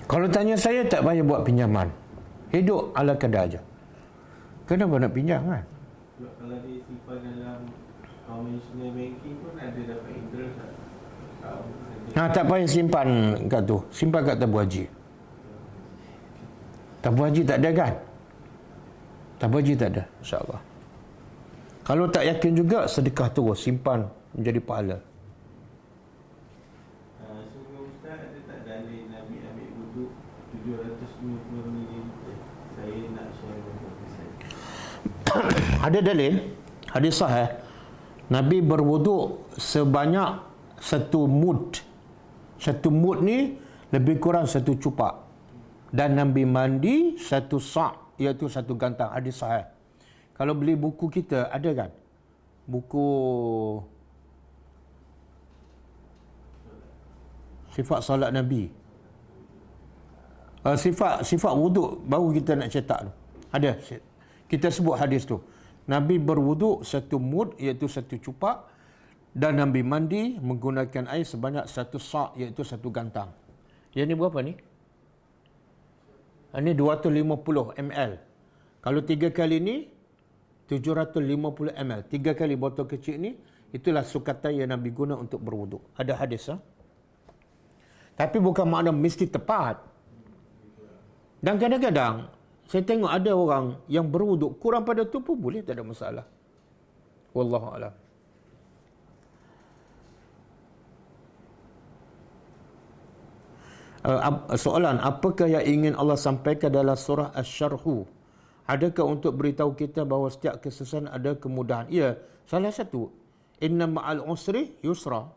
Kalau tanya saya, tak payah buat pinjaman. Hidup ala kadar aja. Kenapa nak pinjam kan? Kalau dia simpan dalam conventional banking pun ada dapat interest tak? Tak payah simpan kat tu. Simpan kat tabung haji. Tabung haji tak ada kan? Tabung haji tak ada, insyaAllah. Kalau tak yakin juga, sedekah terus. Simpan menjadi pahala. Sungguh Ustaz, ada tak dalil Nabi ambil wuduk 750 ml? Saya nak share dengan saya. Ada dalil, hadis sahih. Nabi berwuduk sebanyak 1 mud. 1 mud ni lebih kurang 1 cupak. Dan Nabi mandi 1 sa', iaitu 1 gantang. Hadis sahih. Kalau beli buku kita, ada kan? Buku sifat solat Nabi. Sifat wuduk baru kita nak cetak tu. Ada. Kita sebut hadis tu. Nabi berwuduk 1 mud, iaitu 1 cupak. Dan Nabi mandi menggunakan air sebanyak 1 sa', iaitu 1 gantang. Yang ni berapa ni? Ini 250 ml. Kalau 3 kali ni 750 ml. 3 kali botol kecil ni, itulah sukatan yang Nabi guna untuk berwuduk. Ada hadis. Tapi bukan makna mesti tepat. Dan kadang-kadang saya tengok ada orang yang berwuduk kurang pada tu pun boleh, tak ada masalah. Wallahu a'lam. Soalan, apakah yang ingin Allah sampaikan dalam surah Asy-Syarh? Adakah untuk beritahu kita bahawa setiap kesusahan ada kemudahan? Ya, salah satu. Inna ma'al usri yusra.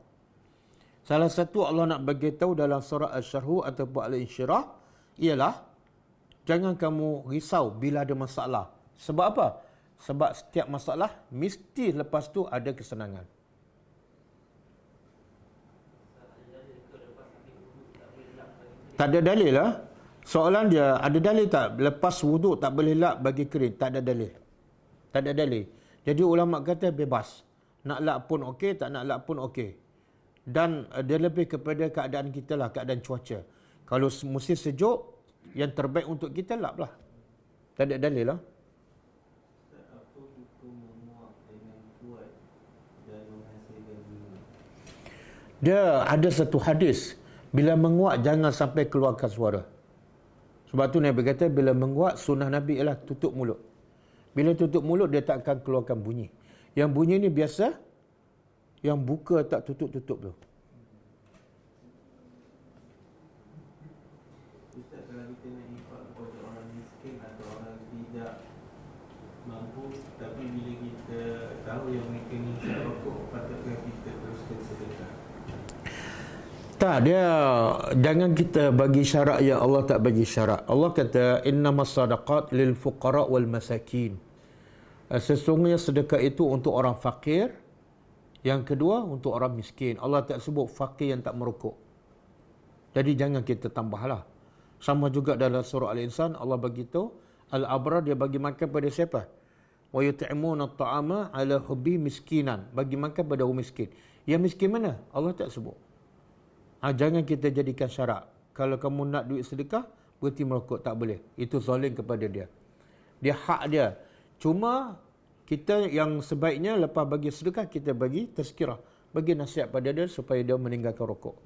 Salah satu Allah nak bagi tahu dalam surah Asy-Syarh ataupun Al-Insyirah ialah jangan kamu risau bila ada masalah. Sebab apa? Sebab setiap masalah mesti lepas tu ada kesenangan. Tak ada dalil lah. Soalan dia, ada dalil tak? Lepas wuduk tak boleh lap bagi kering. Tak ada dalil. Tak ada dalil. Jadi ulama kata bebas. Nak lap pun okey, tak nak lap pun okey. Dan dia lebih kepada keadaan kita lah, keadaan cuaca. Kalau musim sejuk, yang terbaik untuk kita lap lah. Tak ada dalil lah. Dia ada satu hadis. Bila menguat, jangan sampai keluarkan suara. Sebab tu Nabi kata, bila menguat, sunnah Nabi ialah tutup mulut. Bila tutup mulut, dia tak akan keluarkan bunyi. Yang bunyi ni biasa, yang buka tak tutup-tutup tu. Ustaz, kalau kita nak infak kepada orang miskin atau orang tidak mampu, tapi bila kita tahu yang mereka ni tak rokok, patutkah kita teruskan sedekah? Tak, dia jangan kita bagi syarat yang Allah tak bagi syarat. Allah kata innamas sadaqat lil fuqara wal masakin. Sesungguhnya sedekah itu untuk orang fakir Yang kedua, untuk orang miskin. Allah tak sebut fakir yang tak merokok. Jadi jangan kita tambahlah. Sama juga dalam surah Al-Insan, Allah beritahu, al-abrar dia bagi makan pada siapa? Wa yut'imuna at-ta'ama 'ala hubbi miskinan. Bagi makan pada orang miskin. Yang miskin mana? Allah tak sebut. Jangan kita jadikan syarat. Kalau kamu nak duit sedekah, berhenti merokok, tak boleh. Itu zalim kepada dia. Dia hak dia. Cuma kita yang sebaiknya lepas bagi sedekah, kita bagi tazkirah. Bagi nasihat pada dia supaya dia meninggalkan rokok.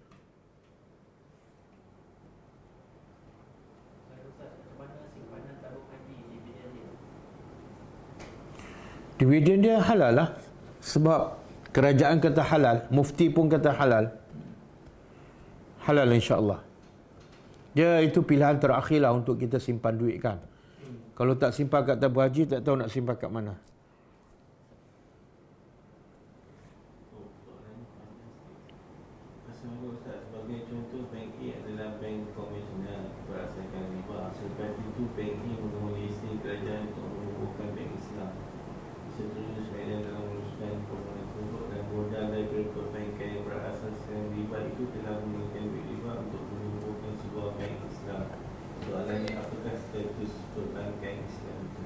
Dividen dia halal lah. Sebab kerajaan kata halal, mufti pun kata halal. Halal insya-Allah. Dia itu pilihan terakhir lah untuk kita simpan duit kan. Kalau tak simpan kat tabung haji, tak tahu nak simpan kat mana. Sebagai contoh, bank A adalah bank konvensional berasaskan riba. Selepas itu bank A mengurusi kerajaan untuk menumbuhkan bank Islam. Seterusnya dalam urusan permohonan tunduk dan modal dari perbankan yang berasaskan riba itu telah menggunakan duit riba untuk menumbuhkan sebuah bank Islam. Soalannya, apakah status perbankan Islam itu?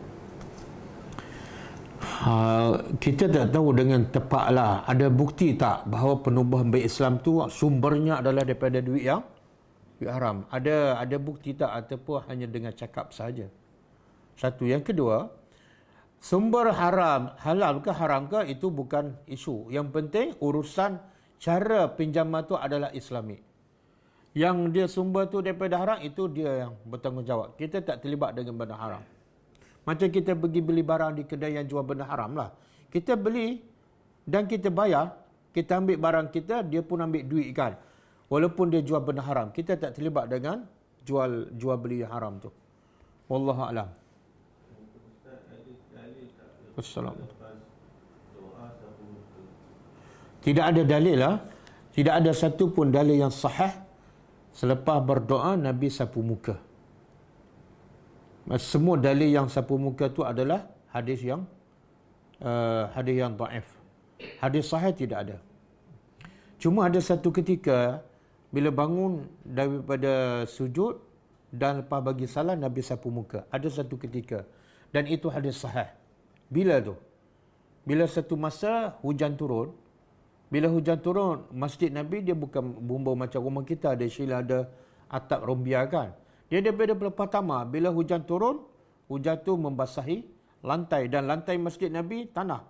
Kita tak tahu dengan tepatlah ada bukti tak bahawa penubuhan bank Islam tu sumbernya adalah daripada duit haram. Ada bukti tak ataupun hanya dengan cakap saja? Satu. Yang kedua, sumber halal ke haram ke itu bukan isu. Yang penting urusan cara pinjaman tu adalah Islami. Yang dia sumber tu daripada haram, itu dia yang bertanggungjawab. Kita tak terlibat dengan benda haram. Macam kita pergi beli barang di kedai yang jual benda haram lah. Kita beli dan kita bayar, kita ambil barang kita, dia pun ambil duit kan. Walaupun dia jual benda haram, kita tak terlibat dengan jual beli yang haram tu. Wallahu a'lam. Assalamualaikum. Tidak ada dalil lah. Tidak ada satu pun dalil yang sahih selepas berdoa Nabi sapu muka. Semua dalil yang sapu muka tu adalah hadis yang dhaif. Hadis sahih tidak ada. Cuma ada satu ketika bila bangun daripada sujud dan lepas bagi salam Nabi sapu muka. Ada satu ketika dan itu hadis sahih. Bila tu? Bila satu masa hujan turun. Bila hujan turun, masjid Nabi dia bukan bumbung macam rumah kita, ada sila ada atap rombia kan. Dia daripada pertama, bila hujan turun, hujan tu membasahi lantai dan lantai masjid Nabi tanah.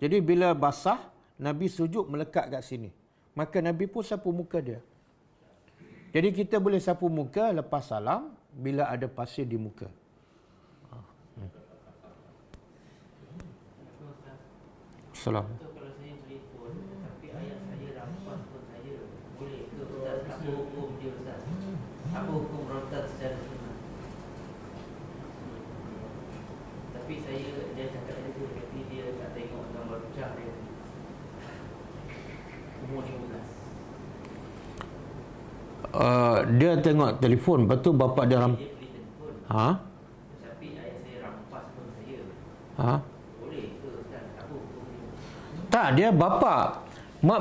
Jadi bila basah, Nabi sujud melekat kat sini. Maka Nabi pun sapu muka dia. Jadi kita boleh sapu muka lepas salam bila ada pasir di muka. Salam. Kalau saya telefon tapi ayat saya rampas pun saya boleh ke Ustaz? Apa hukum dia Ustaz? Apa hukum rotan secara sunnah? Tapi dia cakap itu tapi dia tak tengok gambar ucap dia. Umur 15. Dia tengok telefon, betul bapak dia Dia beli telefon. Tapi ayat saya rampas pun saya. Boleh ke Ustaz? Apa hukum dia? Tak, dia bapa. Mak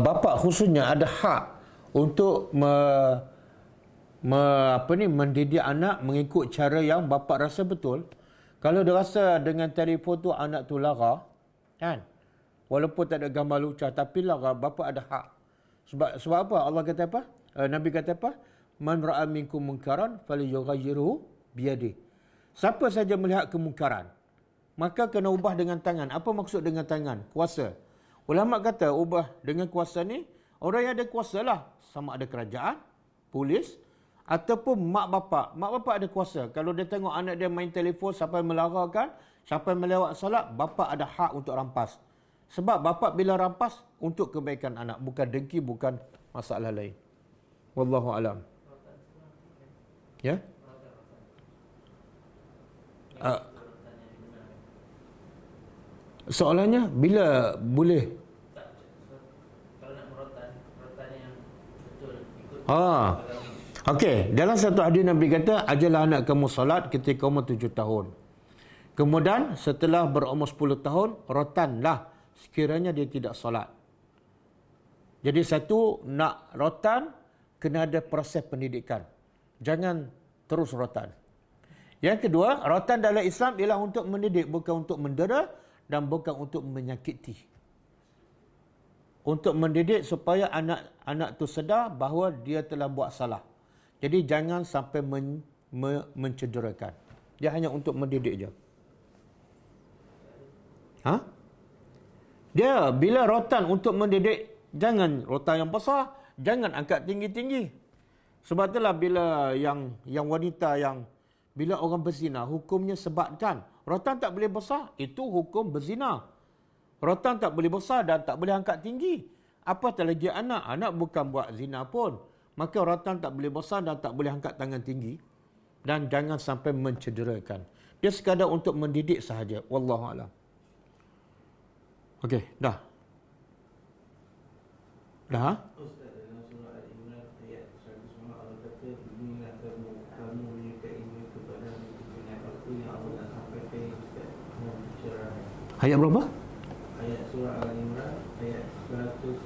bapa khususnya ada hak untuk mendidik anak mengikut cara yang bapa rasa betul. Kalau dia rasa dengan telefon tu anak tu lara, kan? Walaupun tak ada gambar lucu tapi lara, bapa ada hak. Sebab apa? Allah kata apa? Nabi kata apa? Man ra'a minkum munkaran falyughayyirhu biyadihi. Siapa saja melihat kemungkaran, maka kena ubah dengan tangan. Apa maksud dengan tangan? Kuasa. Ulama kata ubah dengan kuasa ni, orang yang ada kuasa lah. Sama ada kerajaan, polis, ataupun mak bapak. Mak bapak ada kuasa. Kalau dia tengok anak dia main telefon sampai melarakan, sampai melewat salat, bapak ada hak untuk rampas. Sebab bapak bila rampas untuk kebaikan anak. Bukan dengki, bukan masalah lain. Wallahu alam. Ya? Soalannya bila boleh? Kalau nak merotan yang betul ikut. Okey, dalam satu hadis Nabi kata, ajalah anak kamu salat ketika umur 7 tahun. Kemudian setelah berumur 10 tahun, rotanlah sekiranya dia tidak solat. Jadi satu, nak rotan, kena ada proses pendidikan. Jangan terus rotan. Yang kedua, rotan dalam Islam ialah untuk mendidik, bukan untuk mendera dan bukan untuk menyakiti. Untuk mendidik supaya anak tu sedar bahawa dia telah buat salah. Jadi jangan sampai mencederakan. Dia hanya untuk mendidik je. Dia bila rotan untuk mendidik, jangan rotan yang besar, jangan angkat tinggi-tinggi. Sebab itulah bila yang wanita yang bila orang berzina, hukumnya sebatkan. Rotan tak boleh besar, itu hukum berzina. Rotan tak boleh besar dan tak boleh angkat tinggi. Apatah lagi anak. Anak bukan buat zina pun. Maka rotan tak boleh besar dan tak boleh angkat tangan tinggi. Dan jangan sampai mencederakan. Dia sekadar untuk mendidik sahaja. Wallahualam. Okey, dah. Dah? Ustaz, dalam surah Al-Imran ayat 100 Allah kata, inilah kamu menyukai mereka pada dengan apa yang Allah nak sampaikan Ustaz bicara. Ayat berapa? Ayat surah Al-Imran ayat 119.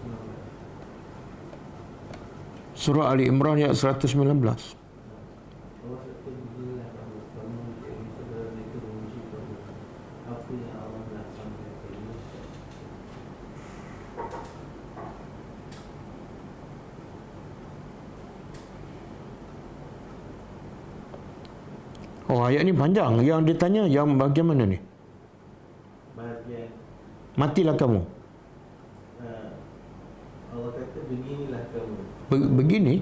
Surah Ali Imran ayat 119. Allah kata, inilah kamu menyukai mereka pada mereka memuji kamu apa yang Allah nak sampaikan Ustaz. Oh, ayat ni panjang. Yang dia tanya, yang bahagian mana ni? Bahagian Matilah kamu. Allah kata, beginilah kamu Begini?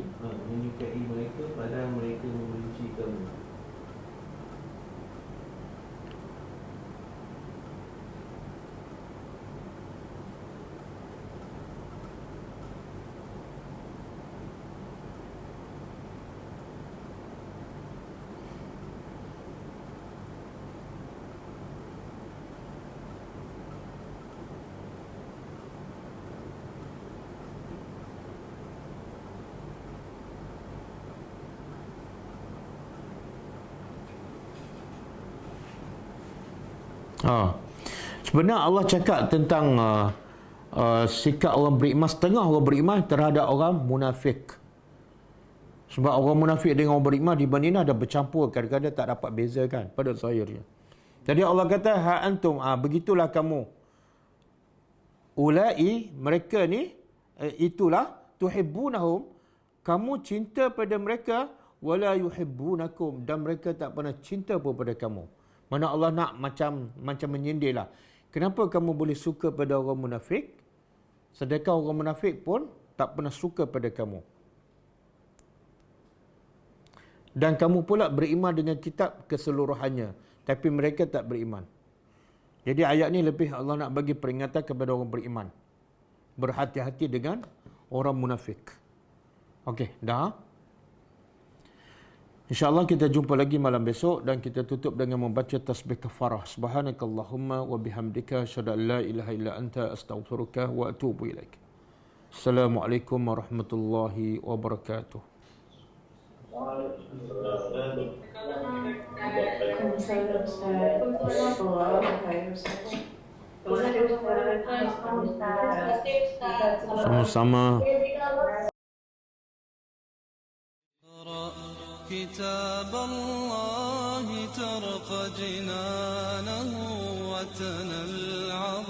menyukai mereka padahal mereka membenci kamu. Sebenarnya Allah cakap tentang sikap orang beriman, setengah orang beriman terhadap orang munafik. Sebab orang munafik dengan orang beriman di Madinah dah bercampur, kadang-kadang tak dapat bezakan pada zahirnya. Jadi Allah kata, ha antum, begitulah kamu. Ulai, mereka ni, itulah, tuhibbunahum, kamu cinta pada mereka, wala yuhibbunakum, dan mereka tak pernah cinta pun pada kamu. Mana Allah nak macam menyindir lah. Kenapa kamu boleh suka pada orang munafik, sedangkan orang munafik pun tak pernah suka pada kamu. Dan kamu pula beriman dengan kitab keseluruhannya, tapi mereka tak beriman. Jadi ayat ni lebih Allah nak bagi peringatan kepada orang beriman. Berhati-hati dengan orang munafik. Okey, dah? InsyaAllah kita jumpa lagi malam besok dan kita tutup dengan membaca tasbih kafarah. Subhanakallahumma wa bihamdika asyhadu an la ilaha illa anta astaghfiruka wa atubu ilaik. Assalamualaikum warahmatullahi wabarakatuh. Sama-sama. كتاب الله ترق جنانه وتنى العظيم.